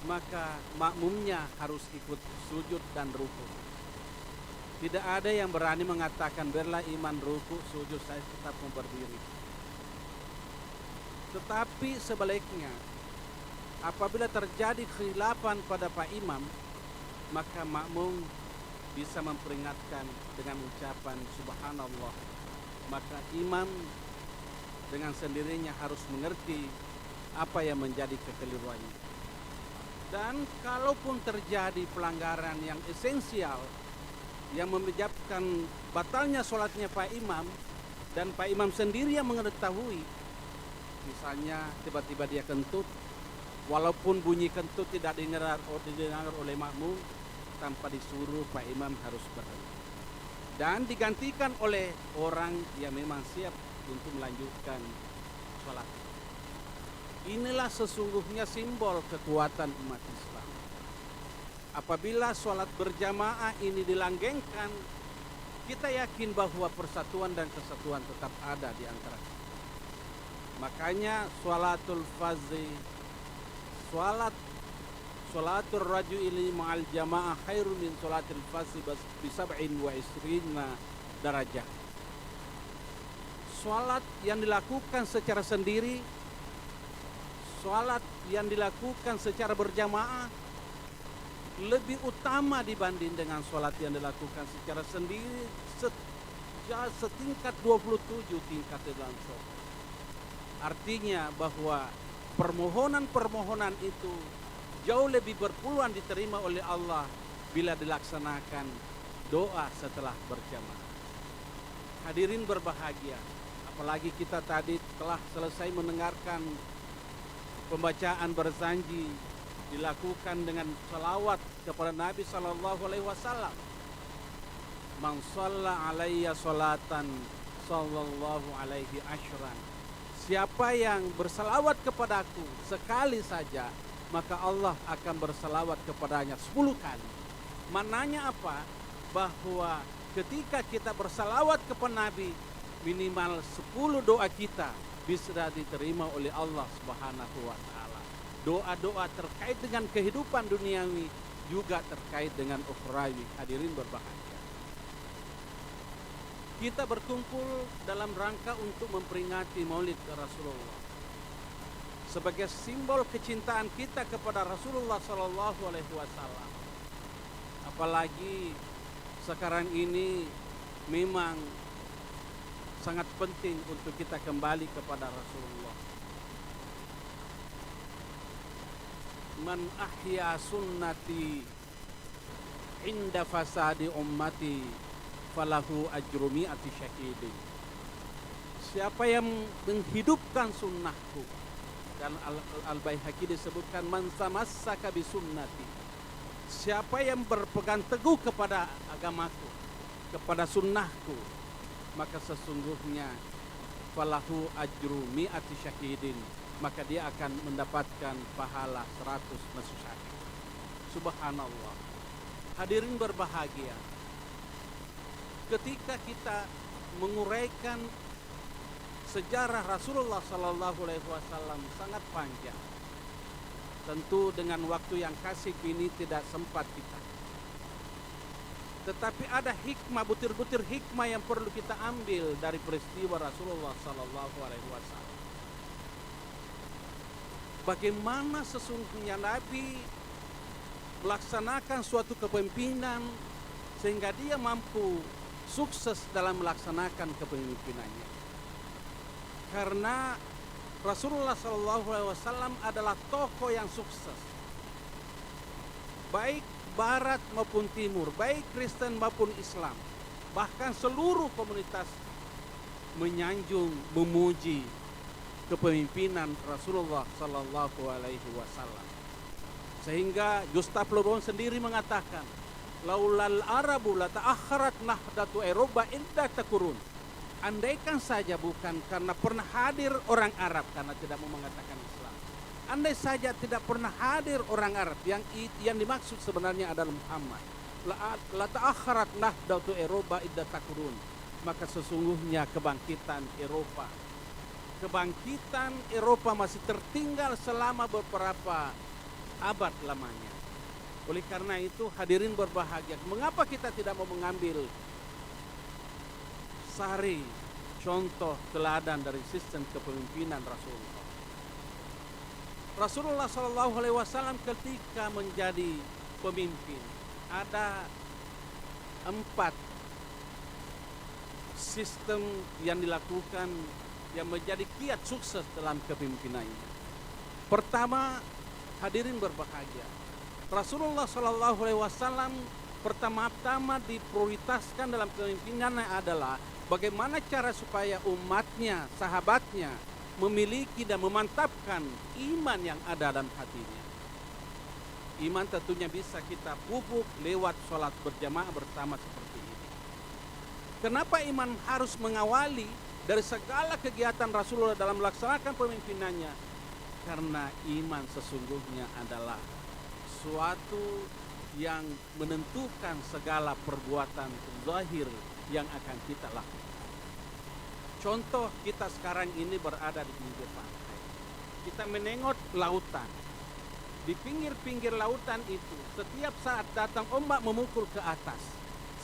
maka makmumnya harus ikut sujud dan ruku. Tidak ada yang berani mengatakan biarlah iman ruku, sujud, saya tetap mau berdiri. Tetapi sebaliknya, apabila terjadi khilafan pada Pak Imam, maka makmum bisa memperingatkan dengan ucapan subhanallah. Maka imam dengan sendirinya harus mengerti apa yang menjadi kekeliruannya. Dan kalaupun terjadi pelanggaran yang esensial yang menyebabkan batalnya sholatnya Pak Imam, dan Pak Imam sendiri yang mengetahui, misalnya tiba-tiba dia kentut, walaupun bunyi kentut tidak didengar oleh makmum, tanpa disuruh Pak Imam harus berhenti dan digantikan oleh orang yang memang siap untuk melanjutkan sholat. Inilah sesungguhnya simbol kekuatan umat Islam. Apabila sholat berjamaah ini dilanggengkan, kita yakin bahwa persatuan dan kesatuan tetap ada di antara kita. Makanya sholatul fardhi, sholatul rajuli ma'al jamaah khairun min sholatil fardhi bi 27 darajah. Sholat yang dilakukan secara sendiri, sholat yang dilakukan secara berjamaah lebih utama dibanding dengan sholat yang dilakukan secara sendiri setingkat 27 tingkat dalam sholat. Artinya bahwa permohonan-permohonan itu jauh lebih berpeluang diterima oleh Allah bila dilaksanakan doa setelah berjamaah. Hadirin berbahagia, apalagi kita tadi telah selesai mendengarkan pembacaan berzanji dilakukan dengan salawat kepada Nabi sallallahu alaihi wasallam. Man shalla alayya salatan sallallahu alaihi asyran. Siapa yang bersalawat kepadaku sekali saja, maka Allah akan bersalawat kepadanya 10 kali. Maknanya apa? Bahwa ketika kita bersalawat kepada Nabi, minimal 10 doa kita bisa diterima oleh Allah Subhanahu wa taala. Doa-doa terkait dengan kehidupan duniawi juga terkait dengan ukhrawi. Hadirin berbahagia, kita berkumpul dalam rangka untuk memperingati Maulid Rasulullah sebagai simbol kecintaan kita kepada Rasulullah Sallallahu Alaihi Wasallam. Apalagi sekarang ini memang sangat penting untuk kita kembali kepada Rasulullah. Man ahya sunnati inda fasadi ummati falahu ajru mi'ati syahidin. Siapa yang menghidupkan sunnahku, dan Al-Baihaqi disebutkan man tamassaka bi sunnati. Siapa yang berpegang teguh kepada agamaku, kepada sunnahku, maka sesungguhnya falahu ajru mi'ati syahidin, maka dia akan mendapatkan pahala 100 masyhid. Subhanallah. Hadirin berbahagia, ketika kita menguraikan sejarah Rasulullah Sallallahu Alaihi Wasallam sangat panjang. Tentu dengan waktu yang kasih ini tidak sempat kita. Tetapi ada hikmah, butir-butir hikmah yang perlu kita ambil dari peristiwa Rasulullah Sallallahu Alaihi Wasallam. Bagaimana sesungguhnya Nabi melaksanakan suatu kepemimpinan sehingga dia mampu sukses dalam melaksanakan kepemimpinannya. Karena Rasulullah SAW adalah tokoh yang sukses, baik Barat maupun Timur, baik Kristen maupun Islam, bahkan seluruh komunitas menyanjung, memuji kepemimpinan Rasulullah SAW. Sehingga Gustav Le Bon sendiri mengatakan, laulal Arabu la ta'akharat nahdatu Eropa inda takurun. Andaikan saja bukan karena pernah hadir orang Arab, karena tidak mau mengatakan Islam. Andai saja tidak pernah hadir orang Arab, yang dimaksud sebenarnya adalah Muhammad. La ta'akharat nahdatu Eropa idza takurun. Maka sesungguhnya kebangkitan Eropa masih tertinggal selama beberapa abad lamanya. Oleh karena itu hadirin berbahagia, mengapa kita tidak mau mengambil sari contoh teladan dari sistem kepemimpinan Rasulullah. Rasulullah SAW ketika menjadi pemimpin ada 4 sistem yang dilakukan yang menjadi kiat sukses dalam kepemimpinannya. Pertama, hadirin berbahagia, Rasulullah SAW pertama-tama diprioritaskan dalam kepemimpinannya adalah bagaimana cara supaya umatnya, sahabatnya memiliki dan memantapkan iman yang ada dalam hatinya. Iman tentunya bisa kita pupuk lewat sholat berjamaah bersama seperti ini. Kenapa iman harus mengawali dari segala kegiatan Rasulullah dalam melaksanakan pemimpinannya? Karena iman sesungguhnya adalah suatu yang menentukan segala perbuatan zahir yang akan kita lakukan. Contoh, kita sekarang ini berada di pinggir pantai. Kita menengok lautan. Di pinggir-pinggir lautan itu, setiap saat datang ombak memukul ke atas,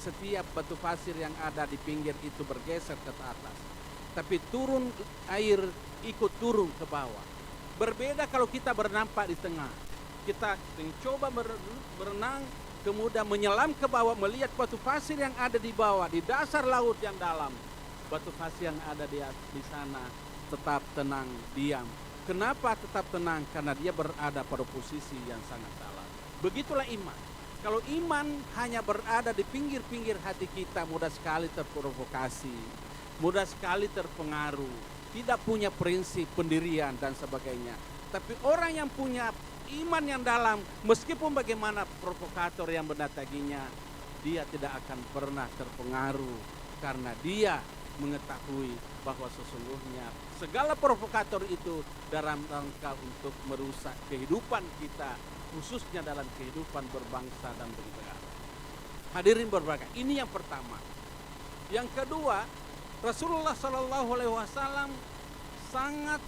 setiap batu pasir yang ada di pinggir itu bergeser ke atas. Tapi turun air ikut turun ke bawah. Berbeda kalau kita bernampak di tengah. Kita mencoba berenang, kemudian menyelam ke bawah, melihat batu pasir yang ada di bawah, di dasar laut yang dalam. Batu pasir yang ada di sana tetap tenang, diam. Kenapa tetap tenang? Karena dia berada pada posisi yang sangat dalam. Begitulah iman. Kalau iman hanya berada di pinggir-pinggir hati kita, mudah sekali terprovokasi, mudah sekali terpengaruh, tidak punya prinsip pendirian dan sebagainya. Tapi orang yang punya iman yang dalam, meskipun bagaimana provokator yang mendatanginya, dia tidak akan pernah terpengaruh karena dia mengetahui bahwa sesungguhnya segala provokator itu dalam rangka untuk merusak kehidupan kita, khususnya dalam kehidupan berbangsa dan bernegara. Hadirin berbahagia, ini yang pertama. Yang kedua, Rasulullah SAW sangat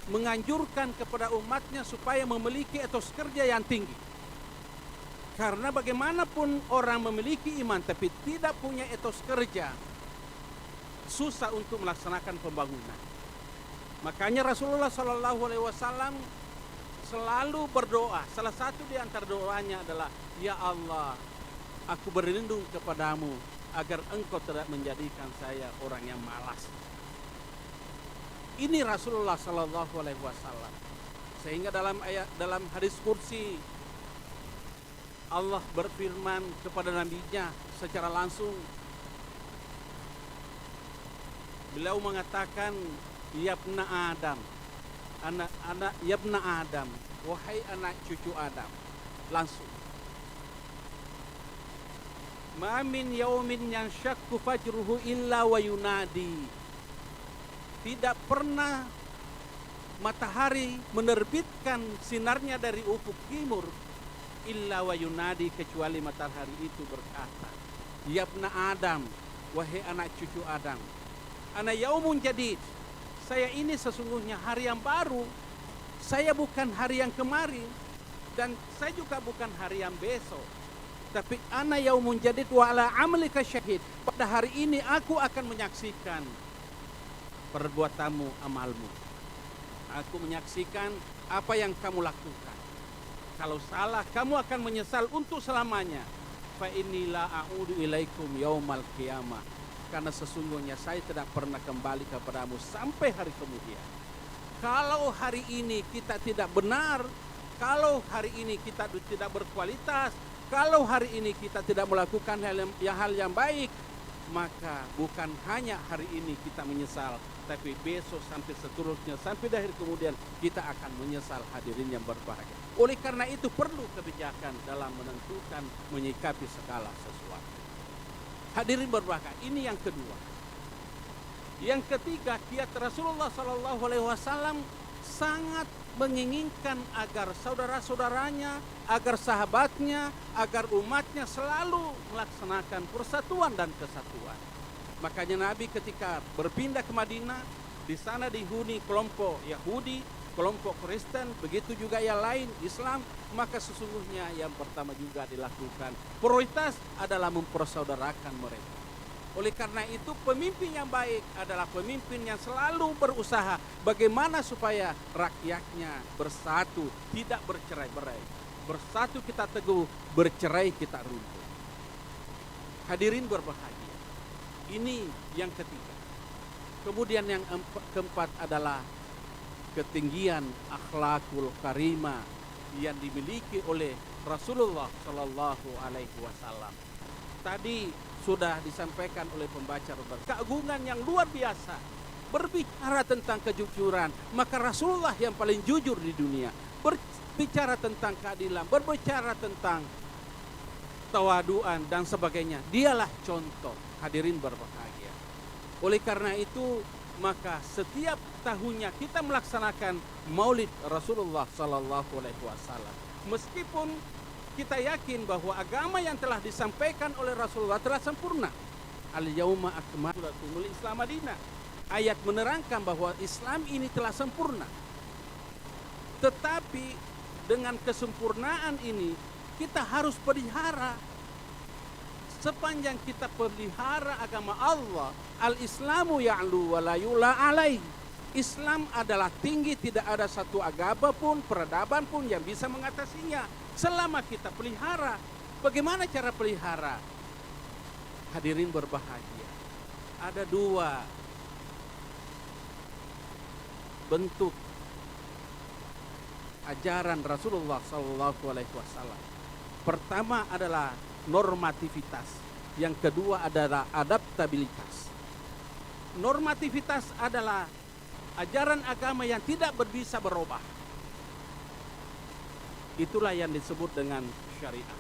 menganjurkan kepada umatnya supaya memiliki etos kerja yang tinggi. Karena bagaimanapun orang memiliki iman tapi tidak punya etos kerja, susah untuk melaksanakan pembangunan. Makanya Rasulullah SAW selalu berdoa. Salah satu di antara doanya adalah, ya Allah, aku berlindung kepadamu agar engkau tidak menjadikan saya orang yang malas. Ini Rasulullah SAW. Sehingga dalam hadis kursi Allah berfirman kepada nabinya secara langsung. Beliau mengatakan, yabna Adam, anak yabna Adam, wahai anak cucu Adam. Langsung. Ma min yaumin yanshakku fajruhu illa wa yunadi. Tidak pernah matahari menerbitkan sinarnya dari ufuk timur illa wa yunadi, kecuali matahari itu berkata, yabna Adam, wahai anak cucu Adam, ana yaumun jadid, saya ini sesungguhnya hari yang baru, saya bukan hari yang kemarin, dan saya juga bukan hari yang besok, tapi ana yaumun jadid wa ala amalika syahid, pada hari ini aku akan menyaksikan perbuatanmu, amalmu. Aku menyaksikan apa yang kamu lakukan. Kalau salah, kamu akan menyesal untuk selamanya. Fa inni la a'udu ilaikum yaumal qiyamah. Karena sesungguhnya saya tidak pernah kembali kepadamu sampai hari kemudian. Kalau hari ini kita tidak benar, kalau hari ini kita tidak berkualitas, kalau hari ini kita tidak melakukan hal yang baik, maka bukan hanya hari ini kita menyesal, tapi besok sampai seterusnya, sampai akhir kemudian kita akan menyesal, hadirin yang berbahagia. Oleh karena itu perlu kebijakan dalam menentukan, menyikapi segala sesuatu. Hadirin berbahagia, ini yang kedua. Yang ketiga, kiat Rasulullah Shallallahu Alaihi Wasallam sangat menginginkan agar saudara-saudaranya, agar sahabatnya, agar umatnya selalu melaksanakan persatuan dan kesatuan. Makanya Nabi ketika berpindah ke Madinah, di sana dihuni kelompok Yahudi, kelompok Kristen, begitu juga yang lain Islam, maka sesungguhnya yang pertama juga dilakukan prioritas adalah mempersaudarakan mereka. Oleh karena itu pemimpin yang baik adalah pemimpin yang selalu berusaha bagaimana supaya rakyatnya bersatu, tidak bercerai-berai. Bersatu kita teguh, bercerai kita runtuh. Hadirin berbahagia. Ini yang ketiga. Kemudian yang keempat adalah ketinggian akhlakul karimah yang dimiliki oleh Rasulullah Shallallahu Alaihi Wasallam. Tadi sudah disampaikan oleh pembaca keagungan yang luar biasa. Berbicara tentang kejujuran, maka Rasulullah yang paling jujur di dunia. Berbicara tentang keadilan, berbicara tentang tawaduan dan sebagainya. Dialah contoh. Hadirin berbahagia. Oleh karena itu, maka setiap tahunnya kita melaksanakan Maulid Rasulullah Sallallahu Alaihi Wasallam. Meskipun kita yakin bahwa agama yang telah disampaikan oleh Rasulullah telah sempurna. Al-yauma akmaltu lakumul Islam Madinah. Ayat menerangkan bahwa Islam ini telah sempurna. Tetapi dengan kesempurnaan ini kita harus pelihara. Sepanjang kita pelihara agama Allah, al-Islamu ya'lu wa la yu'la alaih. Islam adalah tinggi, tidak ada satu agama pun, peradaban pun yang bisa mengatasinya. Selama kita pelihara, bagaimana cara pelihara? Hadirin berbahagia. Ada dua bentuk ajaran Rasulullah Sallallahu Alaihi Wasallam. Pertama adalah normativitas, yang kedua adalah adaptabilitas. Normativitas adalah ajaran agama yang tidak bisa berubah. Itulah yang disebut dengan syariat.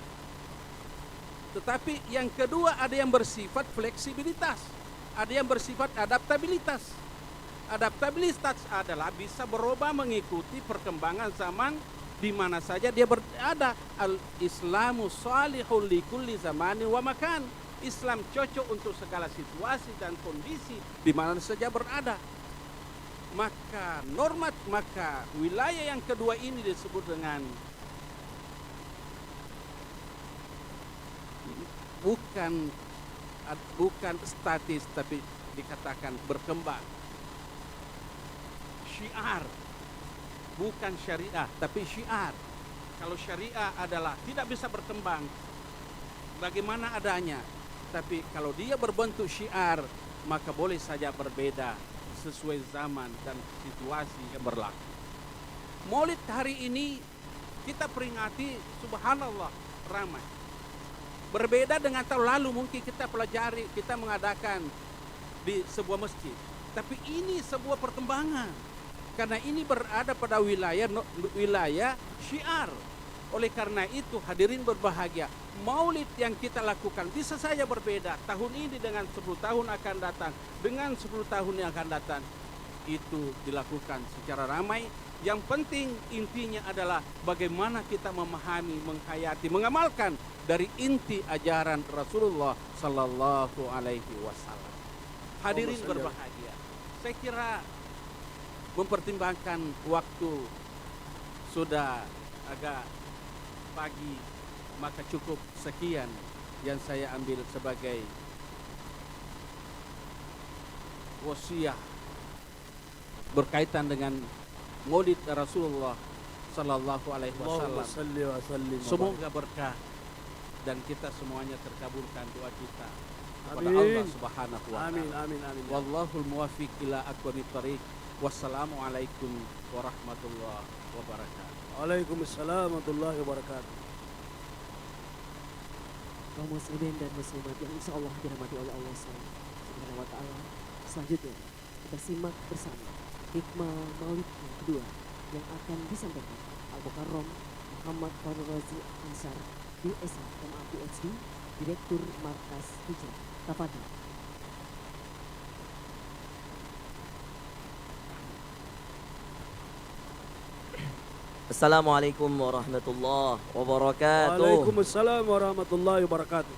Tetapi yang kedua ada yang bersifat fleksibilitas, ada yang bersifat adaptabilitas. Adaptabilitas adalah bisa berubah mengikuti perkembangan zaman di mana saja dia berada. Al-Islamu salihul li kulli zamanin wa makan. Islam cocok untuk segala situasi dan kondisi di mana saja berada. Maka wilayah yang kedua ini disebut dengan bukan statis, tapi dikatakan berkembang. Syiar, bukan syariah, tapi syiar. Kalau syariah adalah tidak bisa berkembang bagaimana adanya, tapi kalau dia berbentuk syiar, maka boleh saja berbeda sesuai zaman dan situasi yang berlaku. Maulid hari ini kita peringati, subhanallah, ramai. Berbeda dengan tahun lalu, mungkin kita pelajari, kita mengadakan di sebuah masjid. Tapi ini sebuah perkembangan. Karena ini berada pada wilayah syiar. Oleh karena itu, hadirin berbahagia, maulid yang kita lakukan bisa saja berbeda. Tahun ini dengan 10 tahun akan datang, dengan 10 tahun yang akan datang. Itu dilakukan secara ramai. Yang penting intinya adalah bagaimana kita memahami, menghayati, mengamalkan dari inti ajaran Rasulullah Sallallahu Alaihi Wasallam. Hadirin berbahagia, saya kira mempertimbangkan waktu sudah agak pagi, maka cukup sekian yang saya ambil sebagai wasiat berkaitan dengan Maulid Rasulullah Sallallahu Alaihi Wasallam. Semoga berkah dan kita semuanya terkabulkan doa kita kepada Allah Subhanahu wa taala. Amin. Wallahul muwaffiq ila aqwamit thariq. Wassalamualaikum warahmatullahi wabarakatuh. Waalaikumsalam warahmatullahi wabarakatuh. Kaum muslimin dan muslimat yang insya Allah dirahmati oleh Allah Subhanahu wa taala. Selanjutnya kita simak bersama hikmah maulid yang kedua yang akan disampaikan Al-Mukarram Muhammad Farul Razi Ansar DSH MA PhD, Direktur Markas Hijrah. Tafadhol. Assalamualaikum warahmatullahi wabarakatuh. Waalaikumsalam warahmatullahi wabarakatuh.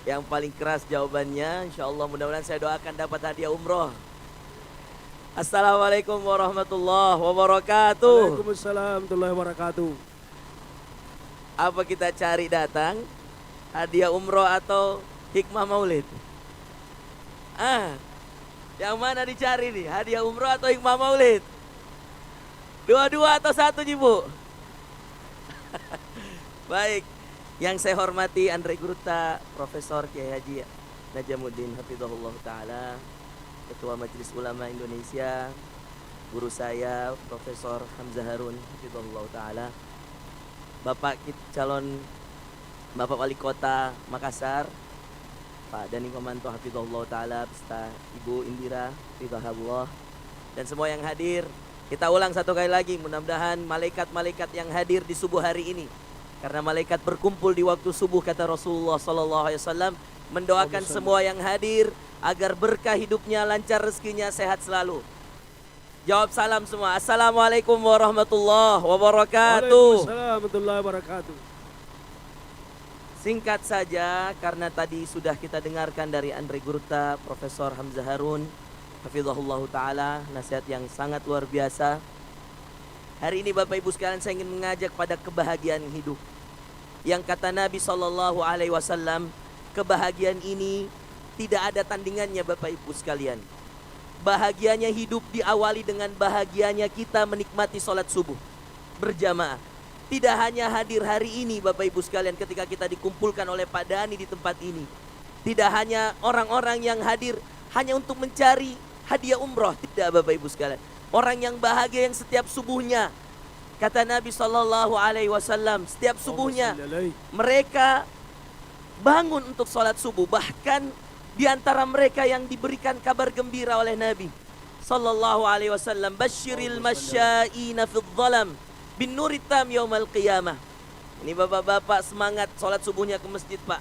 Yang paling keras jawabannya, insya Allah mudah-mudahan saya doakan dapat hadiah umroh. Assalamualaikum warahmatullahi wabarakatuh. Waalaikumsalam warahmatullahi wabarakatuh. Apa kita cari datang? Hadiah umroh atau hikmah maulid? Yang mana dicari nih? Hadiah umroh atau hikmah maulid? Dua-dua atau satu nih Bu? Baik, yang saya hormati Andre Guruta, Profesor Kiai Haji Najamuddin Hafizahullah Ta'ala, Ketua Majelis Ulama Indonesia, guru saya Profesor Hamzah Harun Hafizahullah Ta'ala, Bapak calon Bapak Wali Kota Makassar, Pak Dani Komanto Hafizahullah Ta'ala, beserta Ibu Indira Hafizahullah, dan semua yang hadir. Kita ulang satu kali lagi, mudah-mudahan malaikat-malaikat yang hadir di subuh hari ini, karena malaikat berkumpul di waktu subuh kata Rasulullah SAW, mendoakan semua yang hadir agar berkah hidupnya, lancar rezekinya, sehat selalu. Jawab salam semua. Assalamualaikum warahmatullahi wabarakatuh. Waalaikumsalam warahmatullahi wabarakatuh. Singkat saja, karena tadi sudah kita dengarkan dari Andre Guruta, Profesor Hamzah Harun Hafizahullah Ta'ala, nasihat yang sangat luar biasa. Hari ini Bapak Ibu sekalian, saya ingin mengajak pada kebahagiaan hidup. Yang kata Nabi SAW, kebahagiaan ini tidak ada tandingannya Bapak Ibu sekalian. Bahagianya hidup diawali dengan bahagianya kita menikmati sholat subuh berjamaah. Tidak hanya hadir hari ini Bapak Ibu sekalian ketika kita dikumpulkan oleh Pak Dani di tempat ini. Tidak hanya orang-orang yang hadir hanya untuk mencari hadiah umroh, tidak Bapak Ibu sekalian. Orang yang bahagia yang setiap subuhnya, kata Nabi SAW, setiap subuhnya mereka bangun untuk sholat subuh. Bahkan di antara mereka yang diberikan kabar gembira oleh Nabi SAW, Basyiril masya'ina fid dhalam bin nuritam yaumal qiyamah. Ini bapak-bapak semangat sholat subuhnya ke masjid Pak.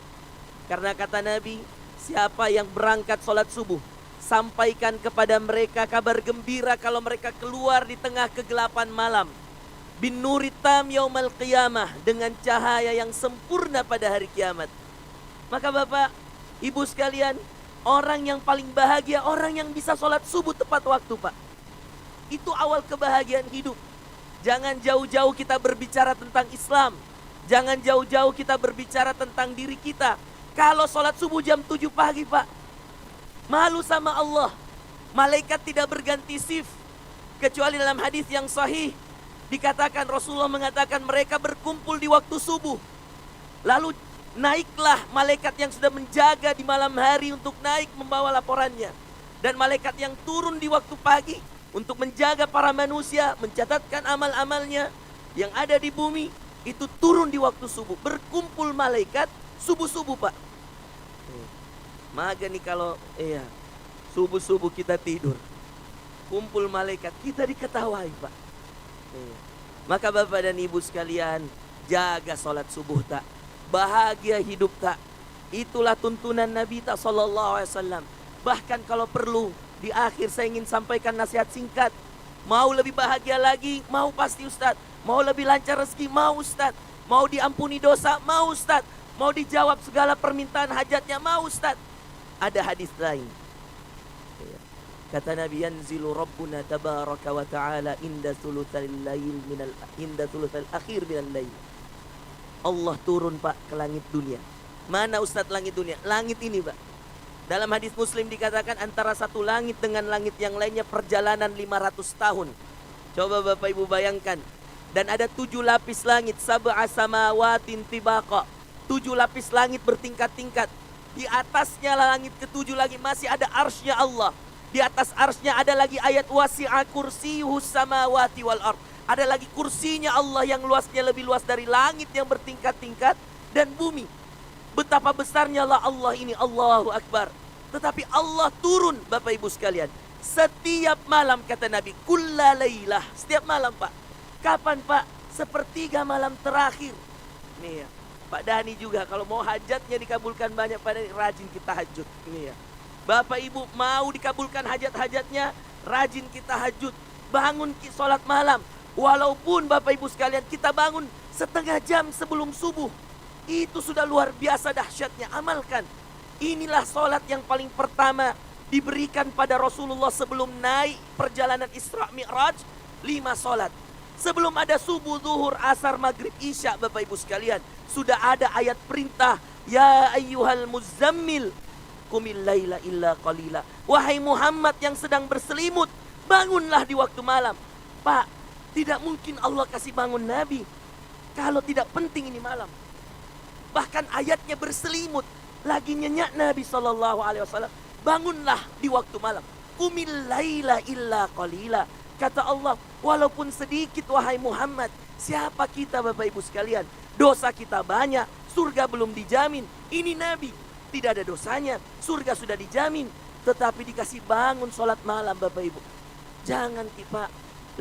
Karena kata Nabi, siapa yang berangkat sholat subuh, sampaikan kepada mereka kabar gembira kalau mereka keluar di tengah kegelapan malam. Bin nuritam yaumal qiyamah, dengan cahaya yang sempurna pada hari kiamat. Maka Bapak, Ibu sekalian, orang yang paling bahagia, orang yang bisa sholat subuh tepat waktu Pak. Itu awal kebahagiaan hidup. Jangan jauh-jauh kita berbicara tentang Islam. Jangan jauh-jauh kita berbicara tentang diri kita. Kalau sholat subuh jam 7 pagi Pak, malu sama Allah. Malaikat tidak berganti shift. Kecuali dalam hadis yang sahih dikatakan, Rasulullah mengatakan mereka berkumpul di waktu subuh. Lalu naiklah malaikat yang sudah menjaga di malam hari untuk naik membawa laporannya. Dan malaikat yang turun di waktu pagi untuk menjaga para manusia, mencatatkan amal-amalnya yang ada di bumi, itu turun di waktu subuh. Berkumpul malaikat subuh-subuh Pak. Maka nih kalau subuh-subuh kita tidur, kumpul malaikat, kita diketawai Pak. Maka Bapak dan Ibu sekalian, jaga sholat subuh tak, bahagia hidup tak. Itulah tuntunan Nabi tak SAW. Bahkan kalau perlu, di akhir saya ingin sampaikan nasihat singkat. Mau lebih bahagia lagi, mau pasti Ustadz. Mau lebih lancar rezeki, mau Ustadz. Mau diampuni dosa, mau Ustadz. Mau dijawab segala permintaan hajatnya, mau Ustadz. Ada hadis lain. Kata Nabi, yanzilu Rabbuna tabaraka wa ta'ala inda thuluthal akhir minal lail. Allah turun Pak ke langit dunia. Mana Ustadz langit dunia? Langit ini Pak. Dalam hadis Muslim dikatakan antara satu langit dengan langit yang lainnya perjalanan 500 tahun. Coba Bapak Ibu bayangkan. Dan ada 7 lapis langit, sab'a samawatin tibaqa. 7 lapis langit bertingkat-tingkat. Di atasnya langit ke-7 lagi masih ada arsy-Nya Allah. Di atas arsy-Nya ada lagi ayat wasi'a kursiyuhus samawati wal ard. Ada lagi kursinya Allah yang luasnya lebih luas dari langit yang bertingkat-tingkat dan bumi. Betapa besarnya lah Allah ini, Allahu Akbar. Tetapi Allah turun Bapak Ibu sekalian setiap malam kata Nabi, kulla lailah, setiap malam Pak. Kapan Pak? Sepertiga malam terakhir. Nih ya. Pak Dani juga kalau mau hajatnya dikabulkan banyak, Pak Dani rajin kita hajut. Ini ya. Bapak Ibu mau dikabulkan hajat-hajatnya, rajin kita hajut. Bangun sholat malam. Walaupun Bapak Ibu sekalian kita bangun setengah jam sebelum subuh, itu sudah luar biasa dahsyatnya. Amalkan. Inilah sholat yang paling pertama diberikan pada Rasulullah sebelum naik perjalanan Isra Mi'raj. 5 sholat. Sebelum ada subuh, zuhur, asar, maghrib, isya, Bapak Ibu sekalian, sudah ada ayat perintah, ya ayyuhal muzammil qumil laila illa qalila. Wahai Muhammad yang sedang berselimut, bangunlah di waktu malam. Pak, tidak mungkin Allah kasih bangun Nabi kalau tidak penting ini malam. Bahkan ayatnya berselimut, lagi nyenyak Nabi SAW, bangunlah di waktu malam. Qumil laila illa qalila. Kata Allah, walaupun sedikit wahai Muhammad. Siapa kita Bapak Ibu sekalian? Dosa kita banyak, surga belum dijamin. Ini Nabi, tidak ada dosanya, surga sudah dijamin. Tetapi dikasih bangun sholat malam Bapak Ibu. Jangan Pak,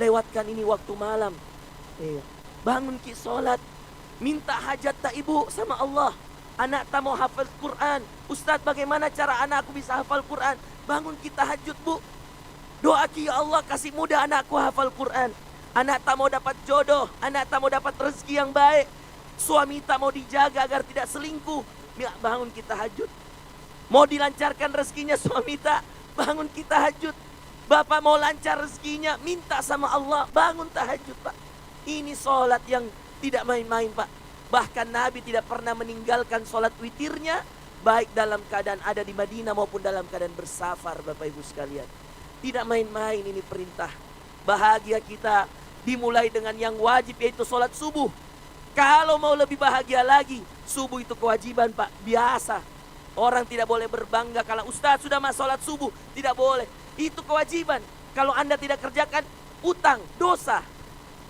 lewatkan ini waktu malam. Bangun ki sholat, minta hajat tak ibu sama Allah. Anak tak mau hafal Quran. Ustadz, bagaimana cara anakku bisa hafal Quran? Bangun kita tahajud bu. Doa ki ya Allah, kasih mudah anakku hafal Quran. Anak tak mau dapat jodoh, anak tak mau dapat rezeki yang baik, suami tak mau dijaga agar tidak selingkuh. Bangun kita tahajud. Mau dilancarkan rezekinya suami tak, bangun kita tahajud. Bapak mau lancar rezekinya, minta sama Allah, bangun tahajud Pak. Ini sholat yang tidak main-main Pak. Bahkan Nabi tidak pernah meninggalkan sholat witirnya, baik dalam keadaan ada di Madinah maupun dalam keadaan bersafar Bapak Ibu sekalian. Tidak main-main ini perintah. Bahagia kita dimulai dengan yang wajib, yaitu sholat subuh. Kalau mau lebih bahagia lagi, subuh itu kewajiban Pak, biasa. Orang tidak boleh berbangga kalau Ustadz sudah masuk sholat subuh, tidak boleh. Itu kewajiban. Kalau Anda tidak kerjakan, utang, dosa.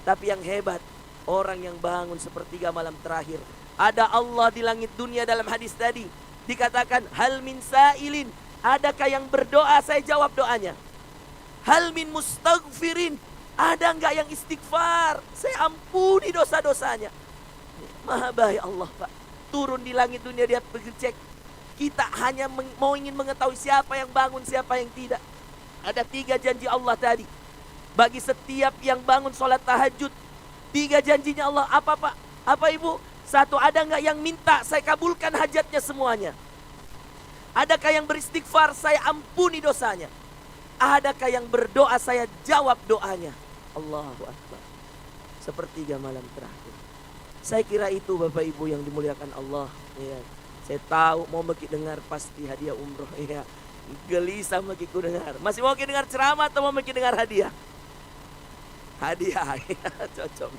Tapi yang hebat, orang yang bangun sepertiga malam terakhir. Ada Allah di langit dunia dalam hadis tadi. Dikatakan, hal min sa'ilin. Adakah yang berdoa, saya jawab doanya. Hal min mustaghfirin. Ada enggak yang istighfar? Saya ampuni dosa-dosanya. Maha baik Allah Pak. Turun di langit dunia, dia cek. Kita hanya mau ingin mengetahui siapa yang bangun, siapa yang tidak. Ada 3 janji Allah tadi. Bagi setiap yang bangun sholat tahajud. 3 janjinya Allah. Apa Pak? Apa Ibu? 1, ada nggak yang minta, saya kabulkan hajatnya semuanya. Adakah yang beristighfar, saya ampuni dosanya. Adakah yang berdoa, saya jawab doanya. Allahu Akbar. Sepertiga malam terakhir. Saya kira itu Bapak Ibu yang dimuliakan Allah. Ya. Saya tahu mau maki dengar pasti hadiah umroh. Ya. Gelisah makiku dengar. Masih mau maki dengar ceramah atau mau maki dengar hadiah? Hadiah, ya, cocok.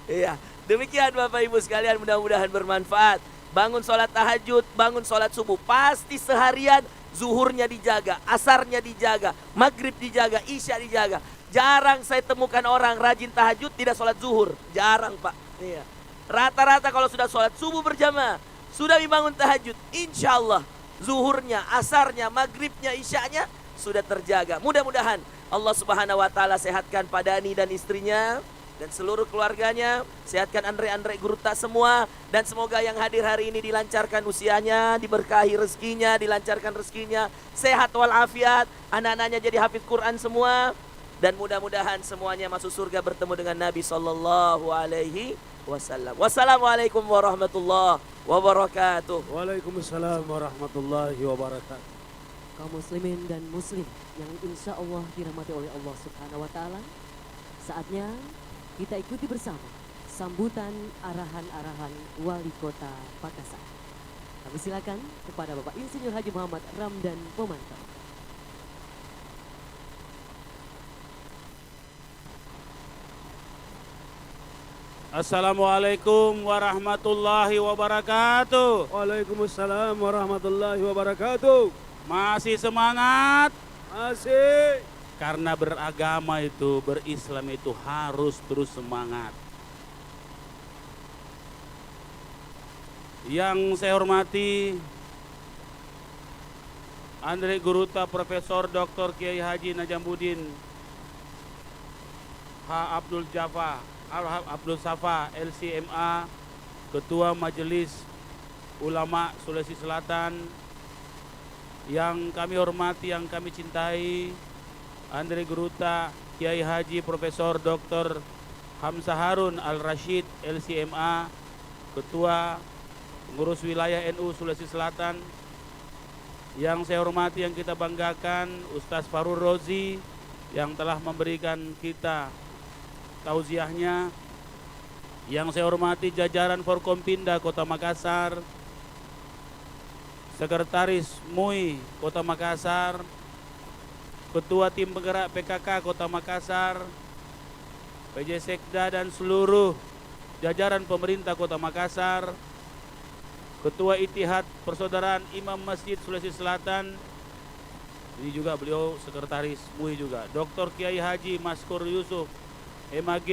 Iya, demikian Bapak Ibu sekalian, mudah-mudahan bermanfaat. Bangun sholat tahajud, bangun sholat subuh, pasti seharian zuhurnya dijaga, asarnya dijaga, maghrib dijaga, isya dijaga. Jarang saya temukan orang rajin tahajud tidak sholat zuhur, jarang Pak. Iya. Rata-rata kalau sudah sholat subuh berjamaah, sudah dibangun tahajud, insya Allah zuhurnya, asarnya, maghribnya, isyanya sudah terjaga. Mudah-mudahan Allah Subhanahu wa taala sehatkan Pak Dani dan istrinya dan seluruh keluarganya, sehatkan Andre Guruta semua, dan semoga yang hadir hari ini dilancarkan usianya, diberkahi rezekinya, dilancarkan rezekinya, sehat walafiat, anak-anaknya jadi hafiz Quran semua, dan mudah-mudahan semuanya masuk surga bertemu dengan Nabi sallallahu alaihi wasallam. Wassalamualaikum warahmatullahi wabarakatuh. Waalaikumsalam warahmatullahi wabarakatuh. Kaum muslimin dan muslim yang insya Allah dirahmati oleh Allah Subhanahu wa taala, saatnya kita ikuti bersama sambutan arahan-arahan Wali Kota Makassar. Kami silakan kepada Bapak Insinyur Haji Muhammad Ramdan Pomanto. Assalamualaikum warahmatullahi wabarakatuh. Waalaikumsalam warahmatullahi wabarakatuh. Masih semangat? Masih. Karena beragama itu, berislam itu harus terus semangat. Yang saya hormati Andre Guruta Profesor Dr. Kiai Haji Najamudin H. Abdul Safa LCMA, Ketua Majelis Ulama Sulawesi Selatan. Yang kami hormati, yang kami cintai Andre Guruta Kiai Haji Profesor Dr. H. Hamzah Harun Al-Rashid LCMA, Ketua Pengurus Wilayah NU Sulawesi Selatan. Yang saya hormati, yang kita banggakan, Ustadz Farul Rozi yang telah memberikan kita tauziahnya. Yang saya hormati jajaran Forkompinda Kota Makassar, Sekretaris MUI Kota Makassar, Ketua Tim Penggerak PKK Kota Makassar, PJ Sekda dan seluruh jajaran pemerintah Kota Makassar, Ketua Ittihad Persaudaraan Imam Masjid Sulawesi Selatan, ini juga beliau Sekretaris MUI juga, Dr. Kiai Haji Maskur Yusuf MAG,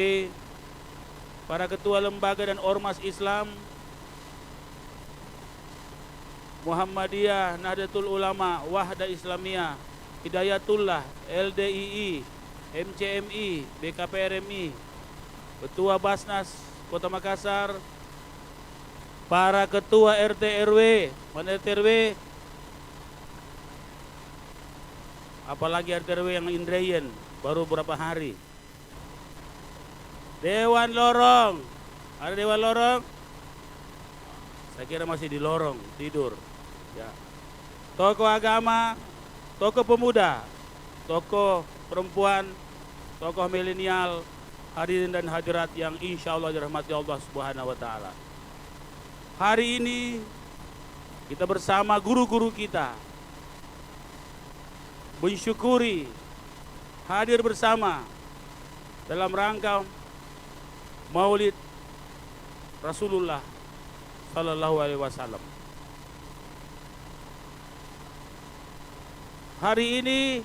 para ketua lembaga dan ormas Islam, Muhammadiyah, Nahdlatul Ulama, Wahda Islamiyah, Hidayatullah, LDII, MCMI, BKPRMI, Ketua Basnas Kota Makassar, para ketua RT RW, mana RT RW, apalagi RT RW yang Indrayan baru beberapa hari. Dewan Lorong, ada Dewan Lorong? Saya kira masih di lorong, tidur. Ya. Tokoh agama, tokoh pemuda, tokoh perempuan, tokoh milenial, hadirin dan hadirat yang insya Allah dirahmati Allah Subhanahu wa Ta'ala. Hari ini kita bersama guru-guru kita mensyukuri hadir bersama dalam rangka Maulid Rasulullah Sallallahu Alaihi Wasallam. Hari ini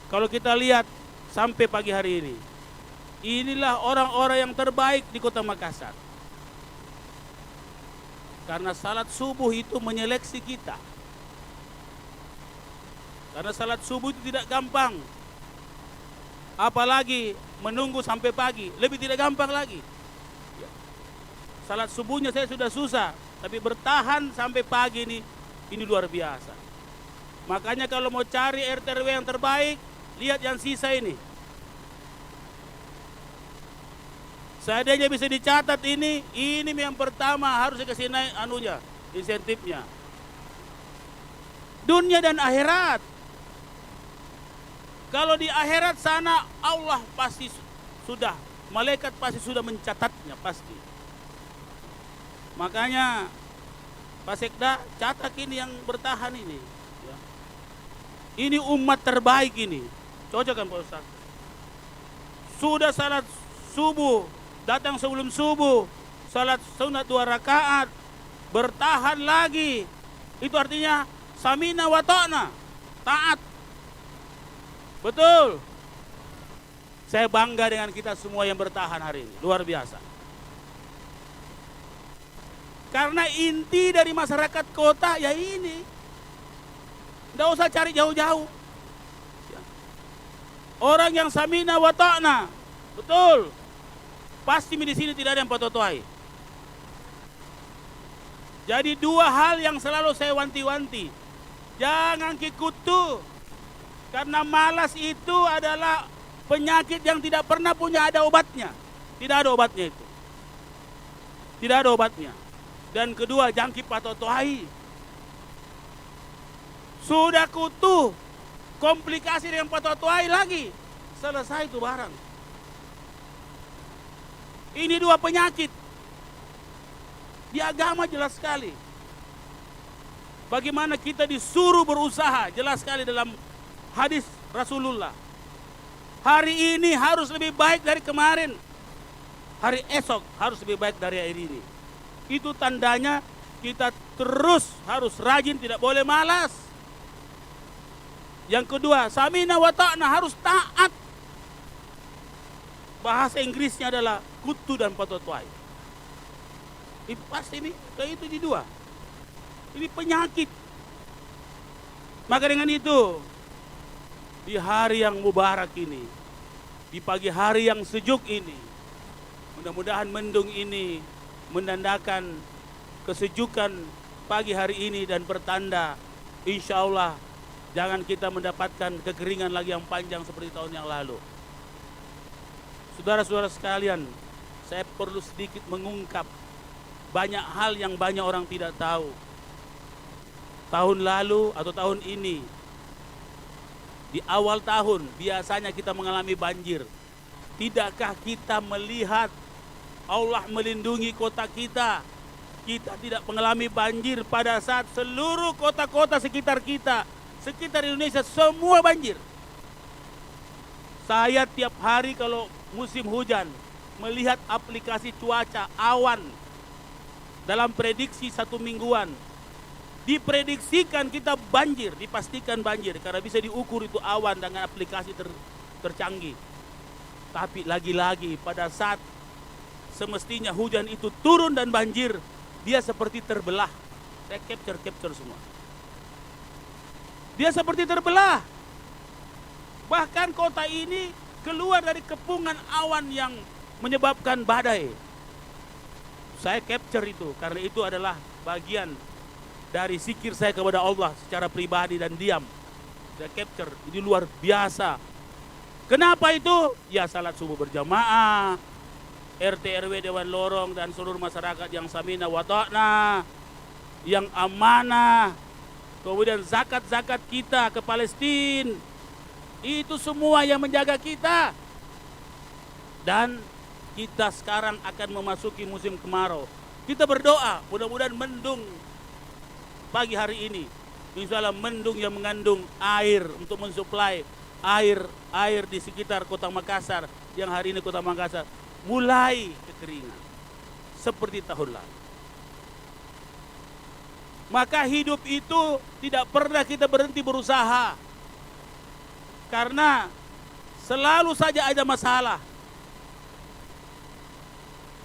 kalau kita lihat sampai pagi hari ini, inilah orang-orang yang terbaik di Kota Makassar. Karena salat subuh itu menyeleksi kita. Karena salat subuh itu tidak gampang. Apalagi menunggu sampai pagi, lebih tidak gampang lagi. Salat subuhnya saya sudah susah, tapi bertahan sampai pagi ini luar biasa. Makanya kalau mau cari RT RW yang terbaik, lihat yang sisa ini. Seandainya bisa dicatat ini yang pertama harus dikasih naik anunya, insentifnya. Dunia dan akhirat. Kalau di akhirat sana Allah pasti sudah, malaikat pasti sudah mencatatnya pasti. Makanya Pak Sekda catat ini yang bertahan ini. Ya. Ini umat terbaik ini. Cocok kan Pak Ustaz? Sudah salat subuh, datang sebelum subuh, salat sunat 2 rakaat, bertahan lagi. Itu artinya samina wa ta'na, taat. Betul. Saya bangga dengan kita semua yang bertahan hari ini, luar biasa. Karena inti dari masyarakat kota ya ini. Tidak usah cari jauh-jauh. Orang yang samina wa ta'na, betul. Pasti di sini tidak ada yang pototoai. Jadi 2 hal yang selalu saya wanti-wanti. Jangan kikutu. Karena malas itu adalah penyakit yang tidak pernah punya ada obatnya. Tidak ada obatnya itu. Tidak ada obatnya. Dan kedua, jangkip patotoai. Sudah kutu, komplikasi dengan patotoai lagi. Selesai itu barang. Ini 2 penyakit. Di agama jelas sekali. Bagaimana kita disuruh berusaha, jelas sekali dalam hadis Rasulullah. Hari ini harus lebih baik dari kemarin. Hari esok harus lebih baik dari hari ini. Itu tandanya kita terus harus rajin, tidak boleh malas. Yang kedua, samina wa ta'na, harus taat. Bahasa Inggrisnya adalah kutu dan patotoai. Ini pasti ini, kayak itu di 2. Ini penyakit. Maka dengan itu, di hari yang mubarak ini, di pagi hari yang sejuk ini, mudah-mudahan mendung ini menandakan kesejukan pagi hari ini dan pertanda insya Allah jangan kita mendapatkan kekeringan lagi yang panjang seperti tahun yang lalu. Saudara-saudara sekalian, saya perlu sedikit mengungkap banyak hal yang banyak orang tidak tahu. Tahun lalu atau tahun ini, di awal tahun biasanya kita mengalami banjir. Tidakkah kita melihat Allah melindungi kota kita? Kita tidak mengalami banjir pada saat seluruh kota-kota sekitar kita, sekitar Indonesia semua banjir. Saya tiap hari kalau musim hujan melihat aplikasi cuaca awan dalam prediksi 1 mingguan. Diprediksikan kita banjir, dipastikan banjir karena bisa diukur itu awan dengan aplikasi tercanggih. Tapi lagi-lagi pada saat semestinya hujan itu turun dan banjir, dia seperti terbelah. Saya capture semua. Dia seperti terbelah. Bahkan kota ini keluar dari kepungan awan yang menyebabkan badai. Saya capture itu karena itu adalah bagian dari zikir saya kepada Allah secara pribadi dan diam. Saya capture, ini luar biasa. Kenapa itu? Ya salat subuh berjamaah, RT RW Dewan Lorong dan seluruh masyarakat yang samina wa ta'na, yang amanah, kemudian zakat-zakat kita ke Palestina. Itu semua yang menjaga kita. Dan kita sekarang akan memasuki musim kemarau. Kita berdoa, mudah-mudahan mendung pagi hari ini. Insya Allah mendung yang mengandung air untuk mensuplai air di sekitar kota Makassar. Yang hari ini kota Makassar mulai kekeringan seperti tahun lalu. Maka hidup itu tidak pernah kita berhenti berusaha. Karena selalu saja ada masalah.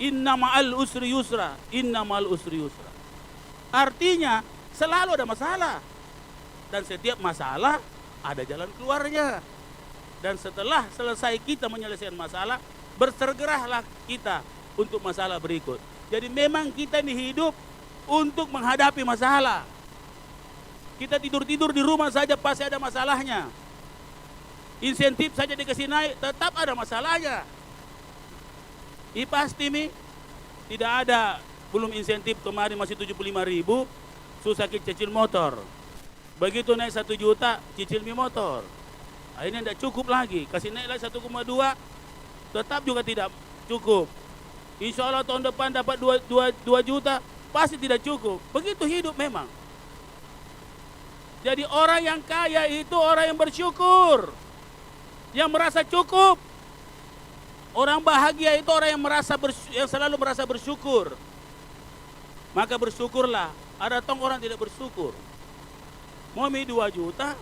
Inna ma'al usri yusra, inna ma'al usri yusra. Artinya selalu ada masalah. Dan setiap masalah ada jalan keluarnya. Dan setelah selesai kita menyelesaikan masalah, bersegeralah kita untuk masalah berikut. Jadi memang kita ini hidup untuk menghadapi masalah. Kita tidur-tidur di rumah saja pasti ada masalahnya. Insentif saja dikasih naik, tetap ada masalahnya. Pasti mi tidak ada, belum insentif kemarin masih 75.000, susah cicil motor. Begitu naik 1 juta, cicil mi motor. Akhirnya tidak cukup lagi, kasih naik lagi 1,2, tetap juga tidak cukup. Insya Allah tahun depan dapat 2 juta, pasti tidak cukup. Begitu hidup memang. Jadi orang yang kaya itu orang yang bersyukur, yang merasa cukup. Orang bahagia itu orang yang selalu merasa bersyukur. Maka bersyukurlah. Ada orang tidak bersyukur. Mau 2 juta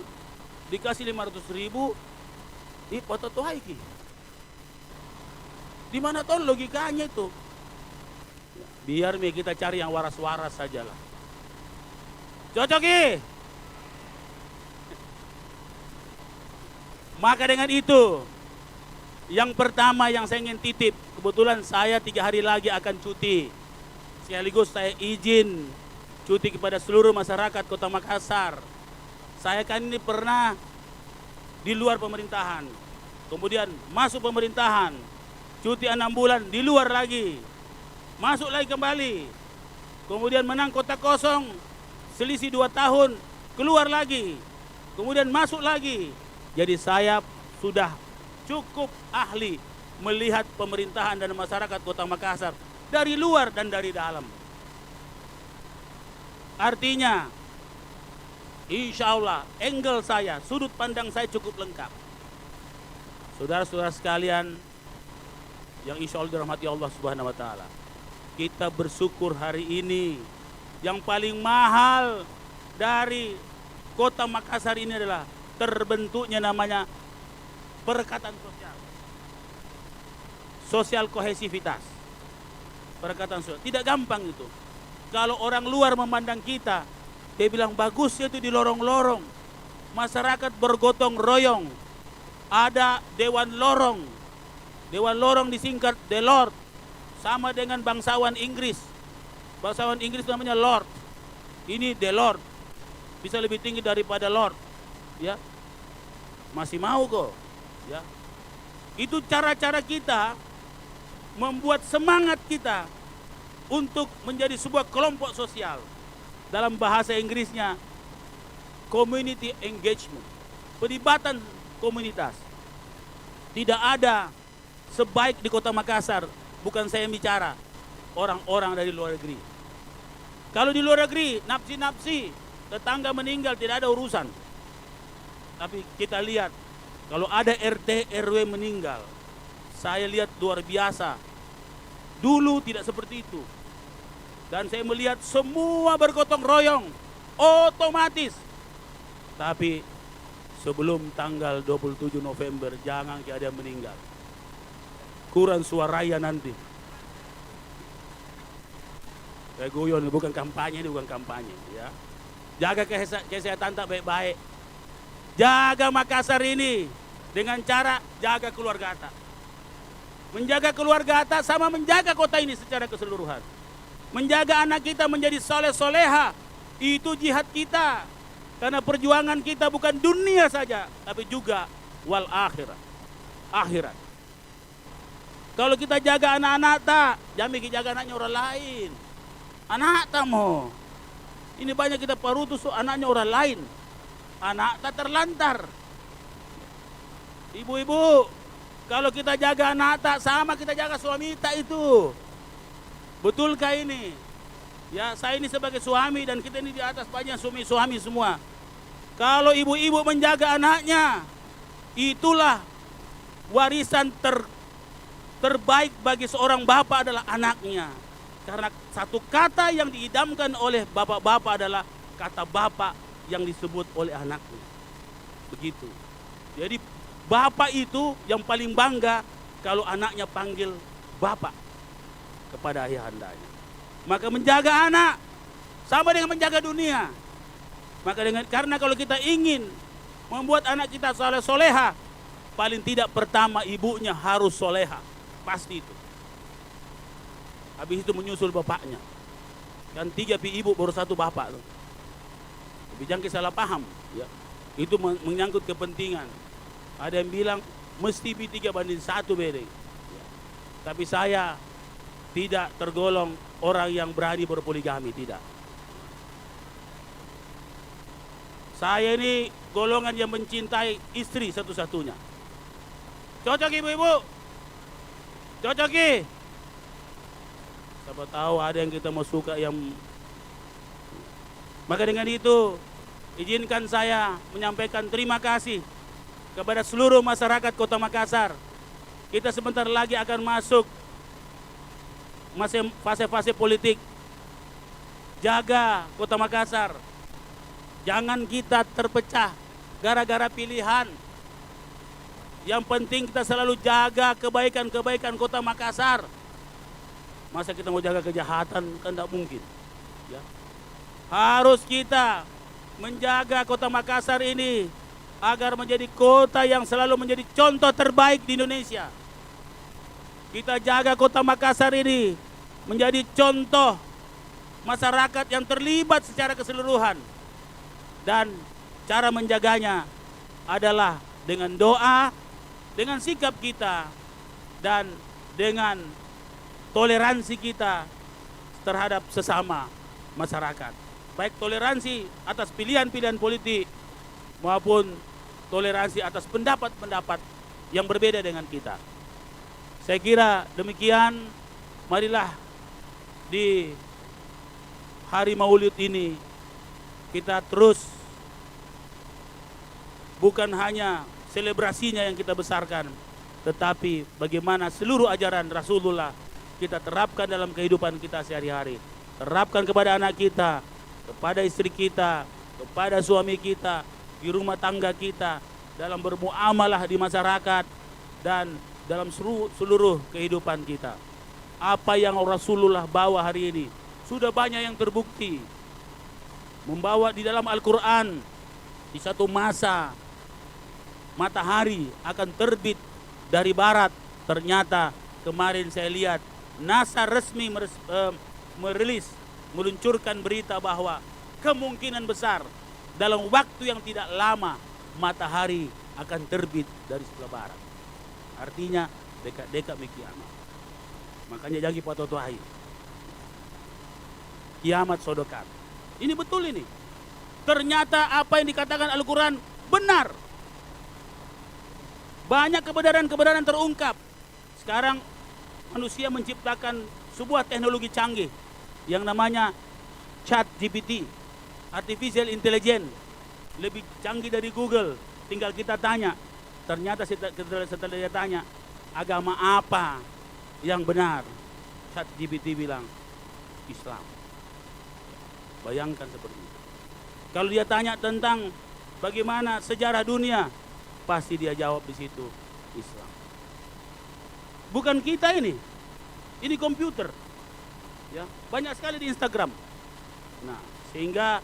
dikasih 500.000, foto tuh haiki. Di mana logikanya itu? Biar kita cari yang waras-waras sajalah. Cocoki. Maka dengan itu, yang pertama yang saya ingin titip, kebetulan saya 3 hari lagi akan cuti. Sekaligus saya izin cuti kepada seluruh masyarakat Kota Makassar. Saya kan ini pernah di luar pemerintahan, kemudian masuk pemerintahan, cuti 6 bulan, di luar lagi, masuk lagi kembali, kemudian menang kota kosong, selisih 2 tahun, keluar lagi, kemudian masuk lagi. Jadi saya sudah cukup ahli melihat pemerintahan dan masyarakat Kota Makassar dari luar dan dari dalam. Artinya, insya Allah, angle saya, sudut pandang saya cukup lengkap. Saudara-saudara sekalian, yang insya Allah dirahmati Allah Subhanahu Wa Taala, kita bersyukur hari ini. Yang paling mahal dari Kota Makassar ini adalah terbentuknya namanya perekatan sosial. Sosial kohesivitas. Perekatan sosial. Tidak gampang itu. Kalau orang luar memandang kita, dia bilang bagusnya itu di lorong-lorong. Masyarakat bergotong royong. Ada Dewan Lorong. Dewan Lorong disingkat The Lord. Sama dengan bangsawan Inggris. Bangsawan Inggris namanya Lord. Ini The Lord. Bisa lebih tinggi daripada Lord. Ya, masih mau kok, ya. Itu cara-cara kita membuat semangat kita untuk menjadi sebuah kelompok sosial. Dalam bahasa Inggrisnya, community engagement, pelibatan komunitas. Tidak ada sebaik di Kota Makassar, bukan saya yang bicara, orang-orang dari luar negeri. Kalau di luar negeri, napsi-napsi, tetangga meninggal tidak ada urusan. Tapi kita lihat, kalau ada RT RW meninggal, saya lihat luar biasa. Dulu tidak seperti itu. Dan saya melihat semua bergotong royong, otomatis. Tapi sebelum tanggal 27 November, jangan ada yang meninggal. Kurang suaranya nanti. Kayak guyon, bukan kampanye, ini bukan kampanye. Ya. Jaga kesehatan tak baik-baik. Jaga Makassar ini dengan cara jaga keluarga tak. Menjaga keluarga tak sama menjaga kota ini secara keseluruhan. Menjaga anak kita menjadi soleh-soleha, itu jihad kita. Karena perjuangan kita bukan dunia saja, tapi juga wal akhirat. Akhirat. Kalau kita jaga anak-anak tak, jangan kita jaga anaknya orang lain. Anak tak mau. Ini banyak kita parutus anaknya orang lain. Anak tak terlantar. Ibu-ibu, kalau kita jaga anak tak sama kita jaga suami tak itu. Betulkah ini? Ya, saya ini sebagai suami dan kita ini di atas banyak suami-suami semua. Kalau ibu-ibu menjaga anaknya, itulah warisan terbaik bagi seorang bapak adalah anaknya. Karena satu kata yang diidamkan oleh bapak-bapak adalah kata bapak yang disebut oleh anaknya. Begitu. Jadi bapak itu yang paling bangga kalau anaknya panggil bapak kepada ayahandanya. Maka menjaga anak sama dengan menjaga dunia. Karena kalau kita ingin membuat anak kita soleh-soleha, paling tidak pertama ibunya harus soleha. Pasti itu. Habis itu menyusul bapaknya. Kan 3 ibu baru 1 bapak. Tapi jangan salah paham. Ya. Itu menyangkut kepentingan. Ada yang bilang mesti 3:1 bedeng. Ya. Tapi saya tidak tergolong orang yang berani berpoligami, tidak. Saya ini golongan yang mencintai istri satu-satunya. Cocok ibu-ibu? Cocok ki? Siapa tahu ada yang kita mau suka yang... Maka dengan itu, izinkan saya menyampaikan terima kasih kepada seluruh masyarakat Kota Makassar. Kita sebentar lagi akan masuk fase-fase politik. Jaga Kota Makassar. Jangan kita terpecah gara-gara pilihan. Yang penting kita selalu jaga kebaikan-kebaikan Kota Makassar. Masa kita mau jaga kejahatan, kan tidak mungkin. Ya. Harus kita menjaga Kota Makassar ini agar menjadi kota yang selalu menjadi contoh terbaik di Indonesia. Kita jaga Kota Makassar ini menjadi contoh masyarakat yang terlibat secara keseluruhan. Dan cara menjaganya adalah dengan doa, dengan sikap kita, dan dengan toleransi kita terhadap sesama masyarakat. Baik toleransi atas pilihan-pilihan politik maupun toleransi atas pendapat-pendapat yang berbeda dengan kita. Saya kira demikian. Marilah di hari Maulid ini kita terus bukan hanya selebrasinya yang kita besarkan, tetapi bagaimana seluruh ajaran Rasulullah kita terapkan dalam kehidupan kita sehari-hari. Terapkan kepada anak kita, kepada istri kita, kepada suami kita, di rumah tangga kita, dalam bermuamalah di masyarakat, dan dalam seluruh kehidupan kita. Apa yang Rasulullah bawa hari ini sudah banyak yang terbukti. Membawa di dalam Al-Quran, di satu masa matahari akan terbit dari barat. Ternyata kemarin saya lihat NASA resmi meluncurkan berita bahwa kemungkinan besar dalam waktu yang tidak lama matahari akan terbit dari sebelah barat. Artinya dekat-dekat me kiamat. Makanya jangan patotohai. Kiamat sodokat. Ini betul ini. Ternyata apa yang dikatakan Al-Quran benar. Banyak kebenaran-kebenaran terungkap. Sekarang manusia menciptakan sebuah teknologi canggih yang namanya ChatGPT, Artificial Intelligence, lebih canggih dari Google. Tinggal kita tanya. Ternyata setelah dia tanya, agama apa yang benar? ChatGPT bilang Islam. Bayangkan seperti itu. Kalau dia tanya tentang bagaimana sejarah dunia, pasti dia jawab di situ Islam. Bukan kita ini komputer. Ya, banyak sekali di Instagram. Nah, sehingga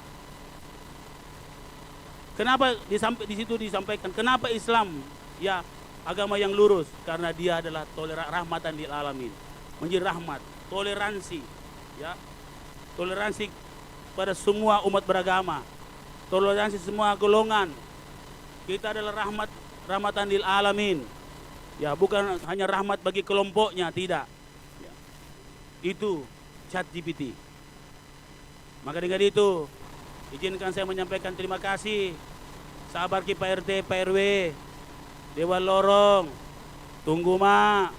kenapa di situ disampaikan kenapa Islam ya agama yang lurus, karena dia adalah rahmatan lil alamin, menjadi rahmat, toleransi, ya, toleransi pada semua umat beragama, toleransi semua golongan. Kita adalah rahmatan lil alamin, ya, bukan hanya rahmat bagi kelompoknya, tidak. Ya. Itu ChatGPT. Maka dengan itu izinkan saya menyampaikan terima kasih sahabat ki Pak RT, Pak RW, Dewan Lorong, tunggu mak.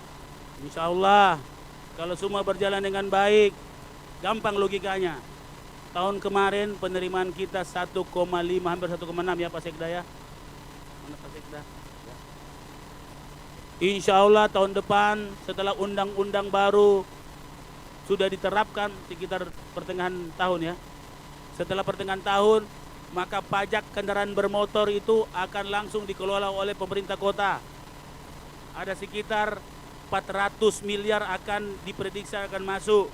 Insya Allah kalau semua berjalan dengan baik, gampang logikanya. Tahun kemarin penerimaan kita 1,5 hampir 1,6 ya Pak Sekda ya. Mana Pak Sekda? Ya. Insya Allah tahun depan setelah undang-undang baru sudah diterapkan sekitar pertengahan tahun ya. Setelah pertengahan tahun, maka pajak kendaraan bermotor itu akan langsung dikelola oleh pemerintah kota. Ada sekitar 400 miliar akan diprediksi akan masuk.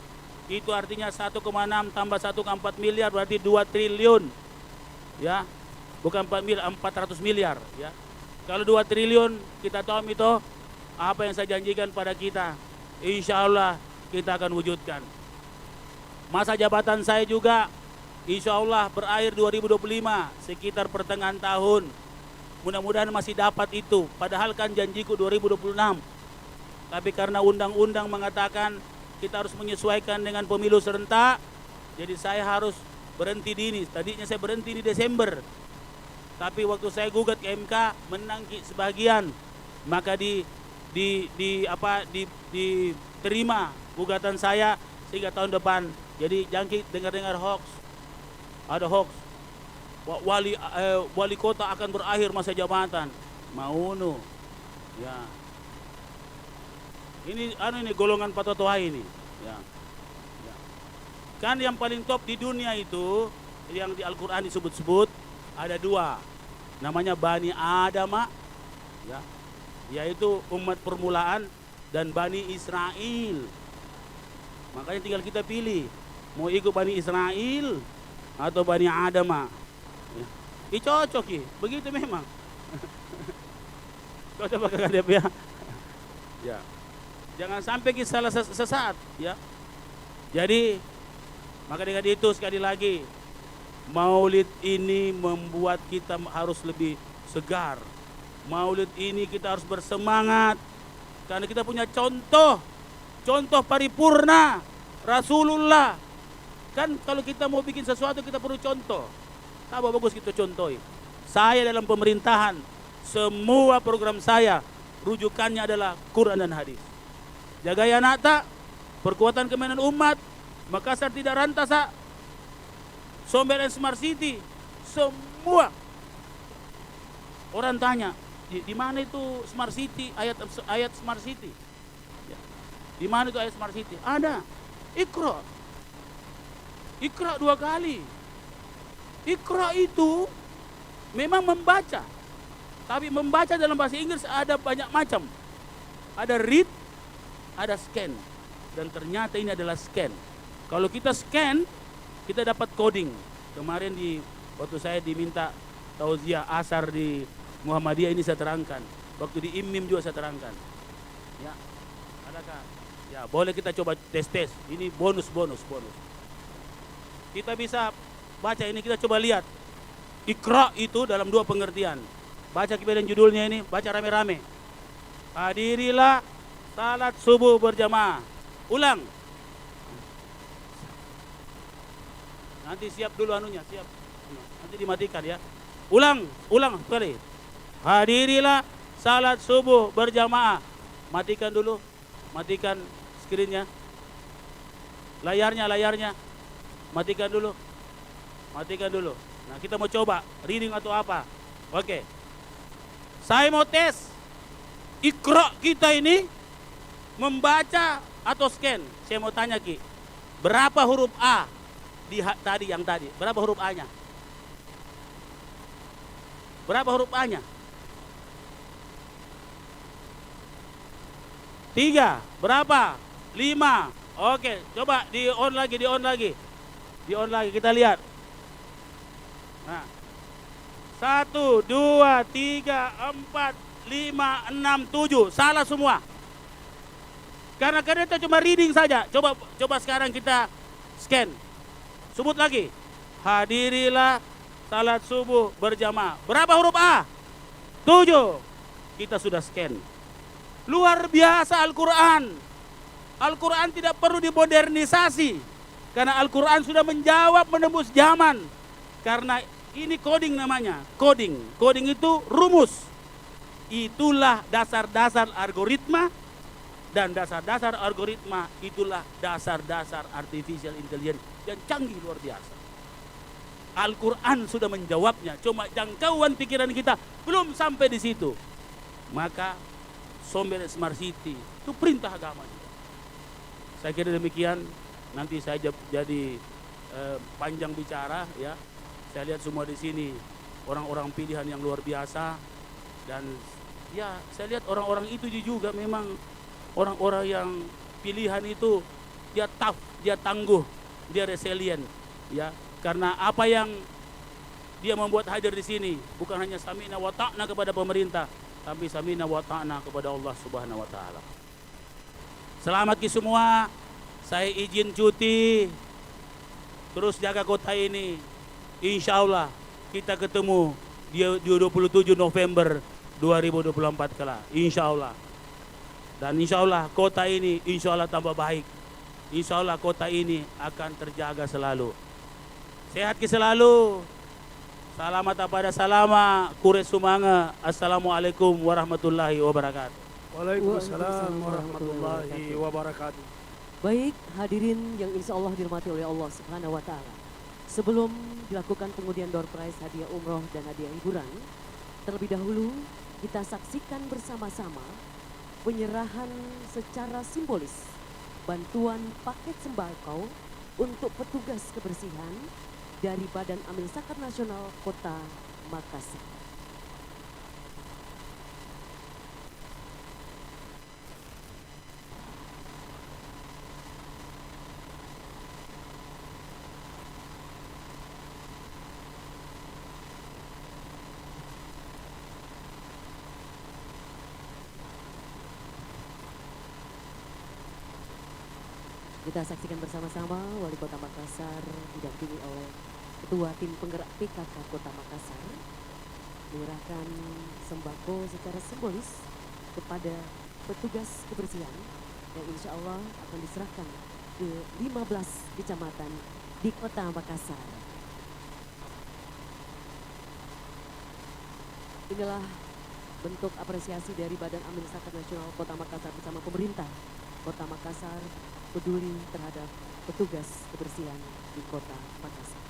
Itu artinya 1,6 tambah 1,4 miliar berarti 2 triliun. Ya. Bukan 4 miliar, 400 miliar, ya. Kalau 2 triliun kita tahu itu apa yang saya janjikan pada kita. Insya Allah kita akan wujudkan. Masa jabatan saya juga insya Allah berakhir 2025 sekitar pertengahan tahun. Mudah-mudahan masih dapat itu. Padahal kan janjiku 2026. Tapi karena undang-undang mengatakan kita harus menyesuaikan dengan pemilu serentak, jadi saya harus berhenti dini. Tadinya saya berhenti di Desember. Tapi waktu saya gugat ke MK menang sebagian, maka diterima gugatan saya sehingga tahun depan. Jadi jangan dengar-dengar hoax. Ada hoax. Wali kota akan berakhir masa jabatan. Mauno. Ya. Ini golongan patotohai ini. Ya. Ya. Kan yang paling top di dunia itu yang di Al-Quran disebut-sebut ada 2. Namanya Bani Adama, ya, yaitu umat permulaan, dan Bani Israel. Makanya tinggal kita pilih mau ikut Bani Israel atau Bani Adama. Ya. Cocok ya, begitu memang. Cocok pakai dia ya. Ya. Jangan sampai kita salah sesat, ya. Jadi maka dengan itu sekali lagi Maulid ini membuat kita harus lebih segar. Maulid ini kita harus bersemangat karena kita punya contoh paripurna Rasulullah. Kan kalau kita mau bikin sesuatu kita perlu contoh. Apa bagus kita contohi. Saya dalam pemerintahan, semua program saya rujukannya adalah Quran dan hadis. Jaga ya nata, perkuatan kemenangan umat, Makassar tidak rantasa, Somber and Smart City, semua orang tanya, di mana itu Smart City, ayat Smart City? Ya. Di mana itu ayat Smart City? Ada. Iqra 2 kali. Iqra itu memang membaca, tapi membaca dalam bahasa Inggris ada banyak macam. Ada read, ada scan, dan ternyata ini adalah scan. Kalau kita scan, kita dapat coding. Kemarin waktu saya diminta tauziah asar di Muhammadiyah ini saya terangkan. Waktu di IMIM juga saya terangkan. Ya, adakah? Ya, boleh kita coba tes. Ini bonus. Kita bisa baca ini, kita coba lihat. Iqra itu dalam 2 pengertian. Baca kemudian judulnya ini, baca rame-rame. Hadirilah salat subuh berjamaah. Ulang. Nanti siap dulu anunya, siap. Nanti dimatikan ya. Ulang sekali. Hadirilah salat subuh berjamaah. Matikan dulu. Matikan screen-nya. Layarnya. Matikan dulu. Nah, kita mau coba reading atau apa. Oke. Saya mau tes. Iqra kita ini membaca atau scan. Saya mau tanya Ki. Berapa huruf A yang tadi? Berapa huruf A-nya? Berapa huruf A-nya? 3. Berapa? 5. Oke, coba di on lagi. Kita lihat. Nah. 1, 2, 3, 4, 5, 6, 7. Salah semua. Karena kita cuma reading saja. Coba sekarang kita scan. Sebut lagi. Hadirilah salat subuh berjamaah. Berapa huruf A? 7. Kita sudah scan. Luar biasa Al-Quran. Al-Quran tidak perlu dimodernisasi. Karena Al-Quran sudah menjawab menembus zaman. Karena ini coding namanya. Coding itu rumus. Itulah dasar-dasar algoritma. Dan dasar-dasar algoritma itulah dasar-dasar artificial intelligence yang canggih luar biasa. Al-Quran sudah menjawabnya, cuma jangkauan pikiran kita belum sampai di situ. Maka Somber Smart City itu perintah agama juga. Saya kira demikian. Nanti saya jadi panjang bicara ya. Saya lihat semua di sini orang-orang pilihan yang luar biasa dan ya saya lihat orang-orang itu juga memang orang-orang yang pilihan itu dia tough, dia tangguh, dia resilient, ya. Karena apa yang dia membuat hadir di sini bukan hanya sami'na wa ta'na kepada pemerintah, tapi sami'na wa ta'na kepada Allah Subhanahu wa taala. Selamat Ki semua. Saya izin cuti. Terus jaga kota ini. Insya Allah kita ketemu di 27 November 2024 kelak. Insya Allah. Dan insya Allah kota ini insya Allah tambah baik. Insya Allah kota ini akan terjaga selalu. Sehat Ki selalu. Salamat pada salama kure sumanga. Assalamualaikum warahmatullahi wabarakatuh. Waalaikumsalam warahmatullahi wabarakatuh. Baik hadirin yang insya Allah dirahmati oleh Allah Subhanahu wa Ta'ala. Sebelum dilakukan pengundian door prize hadiah umroh dan hadiah hiburan, terlebih dahulu kita saksikan bersama-sama penyerahan secara simbolis bantuan paket sembako untuk petugas kebersihan dari Badan Amil Zakat Nasional Kota Makassar. Kita saksikan bersama-sama Wali Kota Makassar didampingi oleh Ketua Tim Penggerak PKK Kota Makassar menyerahkan sembako secara simbolis kepada petugas kebersihan yang insya Allah akan diserahkan ke 15 kecamatan di Kota Makassar. Inilah bentuk apresiasi dari Badan Amil Zakat Nasional Kota Makassar bersama pemerintah Kota Makassar peduli terhadap petugas kebersihan di Kota Makassar.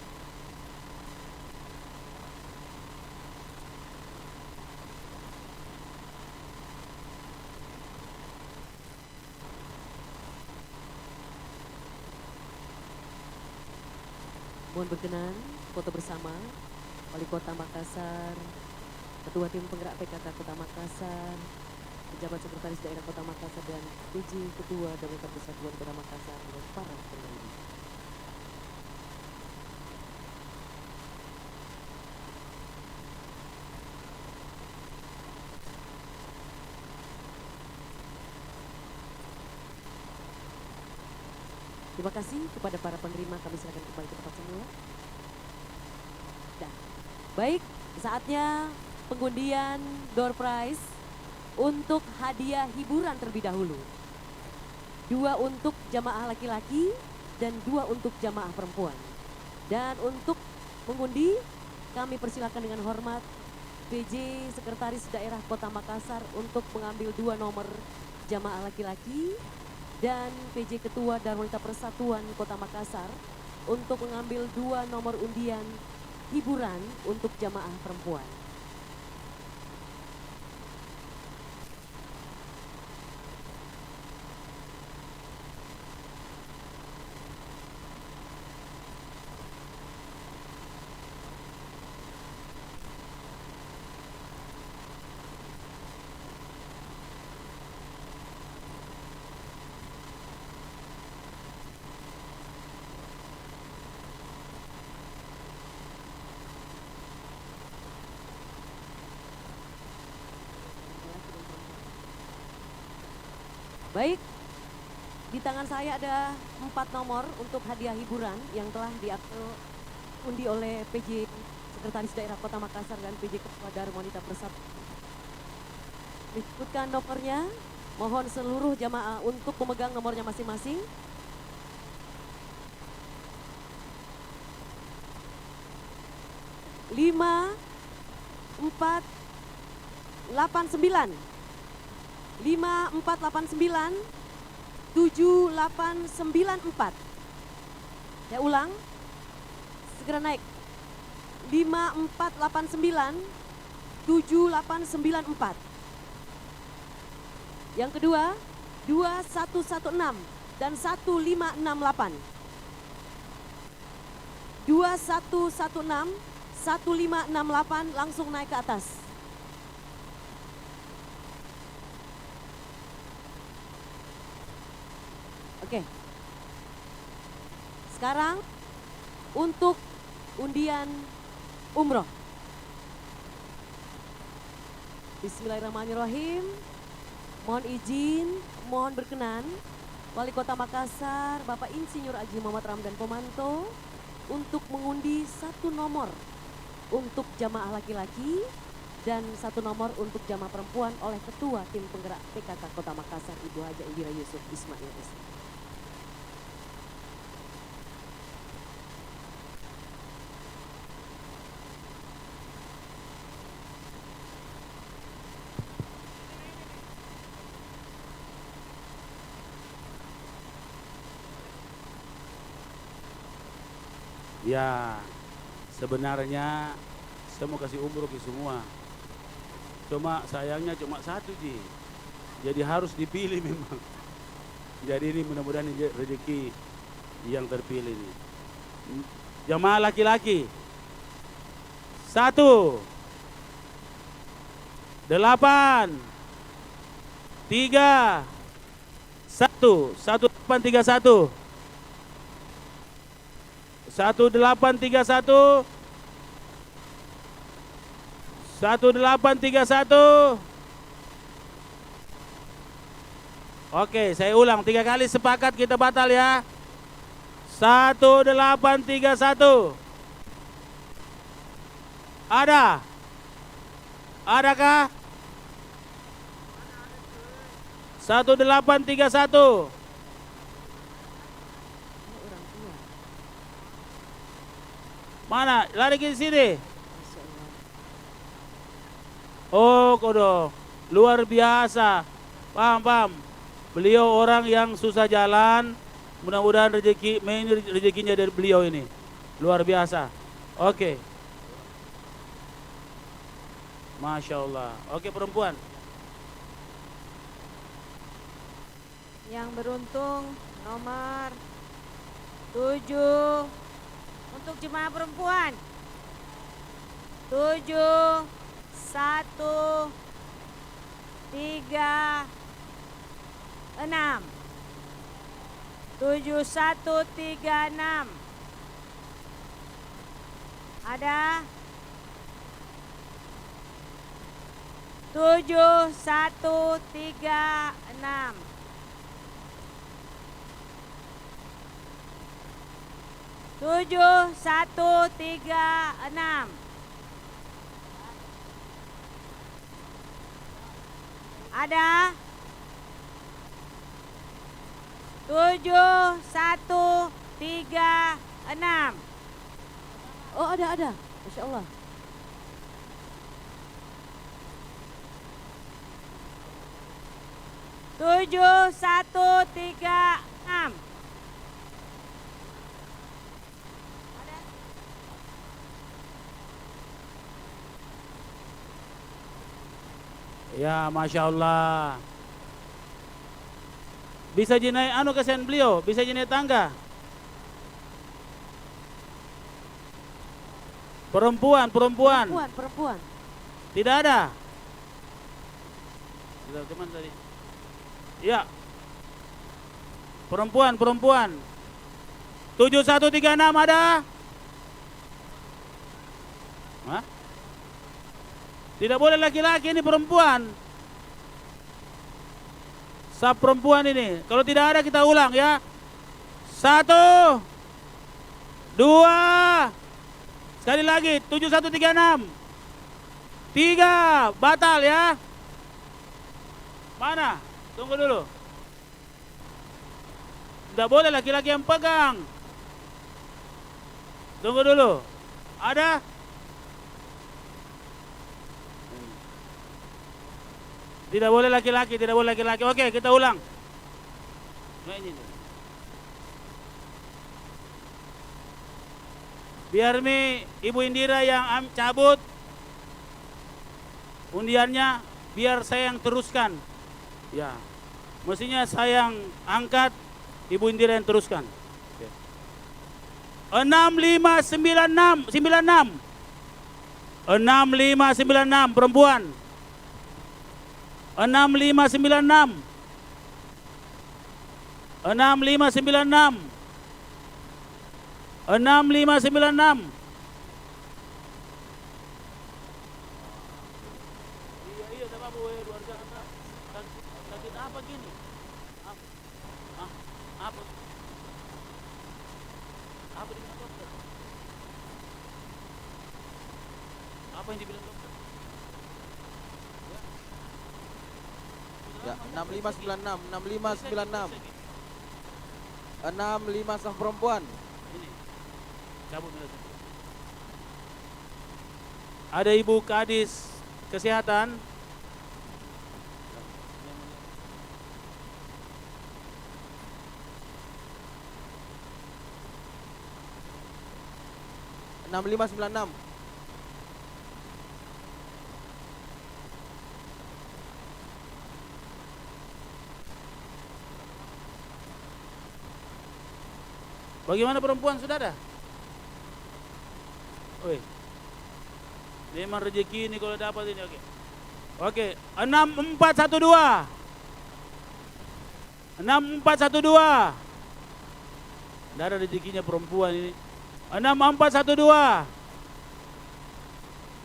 Mohon berkenan foto bersama Wali Kota Makassar, Ketua Tim Penggerak PKK Kota Makassar, Pejabat Sekretaris Daerah Kota Makassar dan PJ Ketua Dewan Persatuan Kota Makassar dan para penghuni. Terima kasih kepada para penerima, kami silakan kembali ke tempat semula. Baik, saatnya pengundian door prize untuk hadiah hiburan terlebih dahulu. 2 untuk jamaah laki-laki dan 2 untuk jamaah perempuan. Dan untuk mengundi, kami persilakan dengan hormat PJ Sekretaris Daerah Kota Makassar untuk mengambil 2 nomor jamaah laki-laki dan PJ Ketua Darul Wanita Persatuan Kota Makassar untuk mengambil 2 nomor undian hiburan untuk jamaah perempuan. Baik, di tangan saya ada 4 nomor untuk hadiah hiburan yang telah diundi oleh PJ Sekretaris Daerah Kota Makassar dan PJ Ketua Darul Wanita Persatuan. Disebutkan nomornya, mohon seluruh jamaah untuk memegang nomornya masing-masing. Lima, 4, 8, 9. 5489 7894. Saya ulang, segera naik. 5489 7894. Yang kedua 2116 dan 1568. 2116 1568 langsung naik ke atas. Oke. Sekarang untuk undian umroh. Bismillahirrahmanirrahim. Mohon izin, mohon berkenan Wali Kota Makassar, Bapak Insinyur Haji Muhammad Ramdan Pomanto untuk mengundi 1 nomor untuk jamaah laki-laki dan 1 nomor untuk jamaah perempuan oleh Ketua Tim Penggerak PKK Kota Makassar Ibu Haja Indira Yusuf Ismail S. Ya, sebenarnya saya mau kasih umroh ke semua. Cuma sayangnya cuma 1 Ji. Jadi harus dipilih memang. Jadi ini mudah-mudahan ini rezeki yang terpilih nih. Jamaah laki-laki 1 8 3 1 1831 1831 1831. Oke, saya ulang 3 kali sepakat kita batal ya. 1831. Ada? Adakah? 1831. Mana? Lari ke sini. Oh, kodo. Luar biasa. Paham. Beliau orang yang susah jalan. Mudah-mudahan rezekinya dari beliau ini. Luar biasa. Oke. Masya Allah. Oke, perempuan. Yang beruntung nomor 7 untuk jemaah perempuan. 7 1 3 6. 7136. Ada 7136. 7136. Ada? 7136. Oh ada. Masya Allah. Tujuh satu tiga enam. Ya, Masya Allah. Bisa jenai kasihan beliau, bisa jenai tangga. Perempuan. Tidak ada. Tidak, cuman tadi. Ya. Perempuan. 7136 ada? Hah? Tidak boleh laki-laki, ini perempuan. Sab perempuan ini. Kalau tidak ada kita ulang ya. 1, 2. Sekali lagi 7136. 3 batal ya. Mana? Tunggu dulu. Tidak boleh laki-laki yang pegang. Tunggu dulu. Ada? Tidak boleh laki-laki, Oke, kita ulang. Nah, ini. Biar Ibu Indira yang cabut undiannya, biar saya yang teruskan. Ya. Mestinya saya yang angkat, Ibu Indira yang teruskan. 6596 perempuan. 6596. Iya, tak apa-apa, keluarga. Sakit apa gini? Apa? Apa dibilang dokter? Apa yang dibilang dokter? Ya, 6596. 65 sah perempuan. Ini. Cabut dulu. Ada Ibu Kadis Kesehatan. Enam lima sembilan enam. Bagaimana perempuan, sudah ada? Oi. Memang rezeki ini kalau dapat ini, oke. Oke, 6412. 6412. Tidak ada rezekinya perempuan ini. 6412.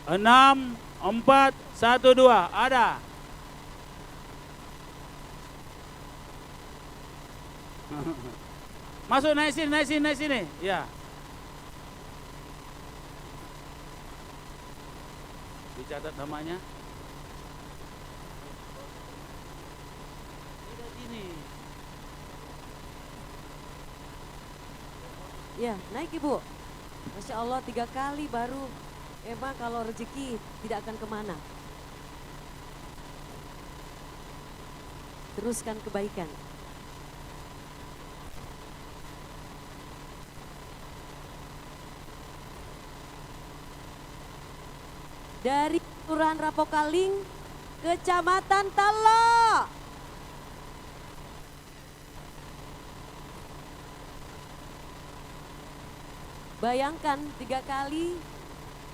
6412. Ada. Masuk, naik sini. Ya. Dicatat namanya. Tidak gini. Ya, naik Ibu. Masya Allah 3 kali baru. Emang kalau rezeki tidak akan kemana. Teruskan kebaikan. Dari Kelurahan Rapokaling, Kecamatan Talo. Bayangkan 3 kali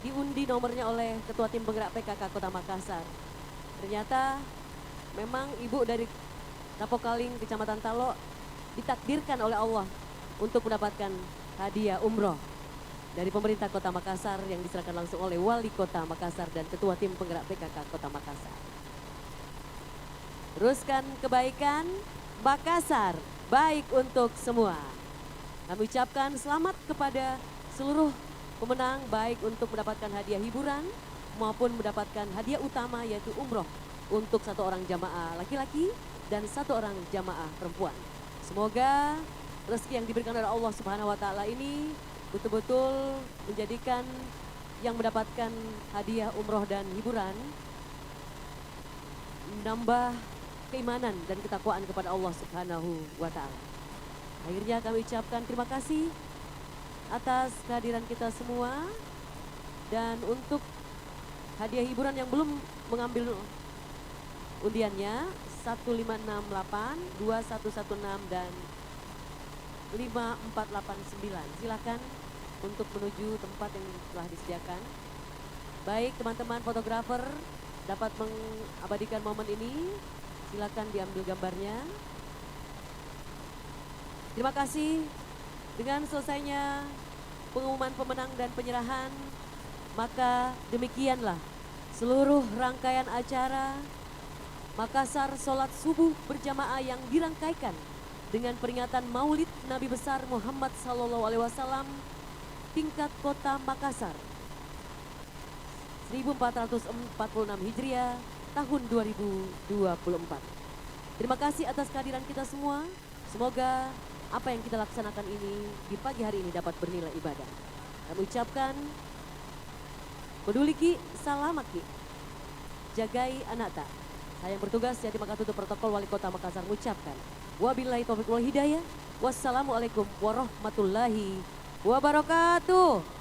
diundi nomornya oleh Ketua Tim Penggerak PKK Kota Makassar. Ternyata memang Ibu dari Rapokaling, Kecamatan Talo ditakdirkan oleh Allah untuk mendapatkan hadiah umroh dari pemerintah Kota Makassar yang diserahkan langsung oleh Wali Kota Makassar dan Ketua Tim Penggerak PKK Kota Makassar. Teruskan kebaikan, Makassar baik untuk semua. Kami ucapkan selamat kepada seluruh pemenang baik untuk mendapatkan hadiah hiburan maupun mendapatkan hadiah utama yaitu umroh untuk 1 orang jamaah laki-laki dan 1 orang jamaah perempuan. Semoga rezeki yang diberikan oleh Allah Subhanahu wa taala ini betul-betul menjadikan yang mendapatkan hadiah umroh dan hiburan menambah keimanan dan ketakwaan kepada Allah Subhanahu wa taala. Akhirnya kami ucapkan terima kasih atas kehadiran kita semua, dan untuk hadiah hiburan yang belum mengambil undiannya 1568, 2116 dan 5489. Silakan untuk menuju tempat yang telah disediakan. Baik teman-teman fotografer dapat mengabadikan momen ini. Silakan diambil gambarnya. Terima kasih. Dengan selesainya pengumuman pemenang dan penyerahan, maka demikianlah seluruh rangkaian acara Makassar Sholat Subuh berjamaah yang dirangkaikan dengan peringatan Maulid Nabi besar Muhammad SAW tingkat Kota Makassar 1446 Hijriah tahun 2024. Terima kasih atas kehadiran kita semua. Semoga apa yang kita laksanakan ini di pagi hari ini dapat bernilai ibadah. Kami ucapkan peduliki salamaki, jagai anata. Saya yang bertugas jadi Makatutu Protokol Wali Kota Makassar mengucapkan wabillahi taufiq wal hidayah. Wassalamualaikum warahmatullahi wabarakatuh.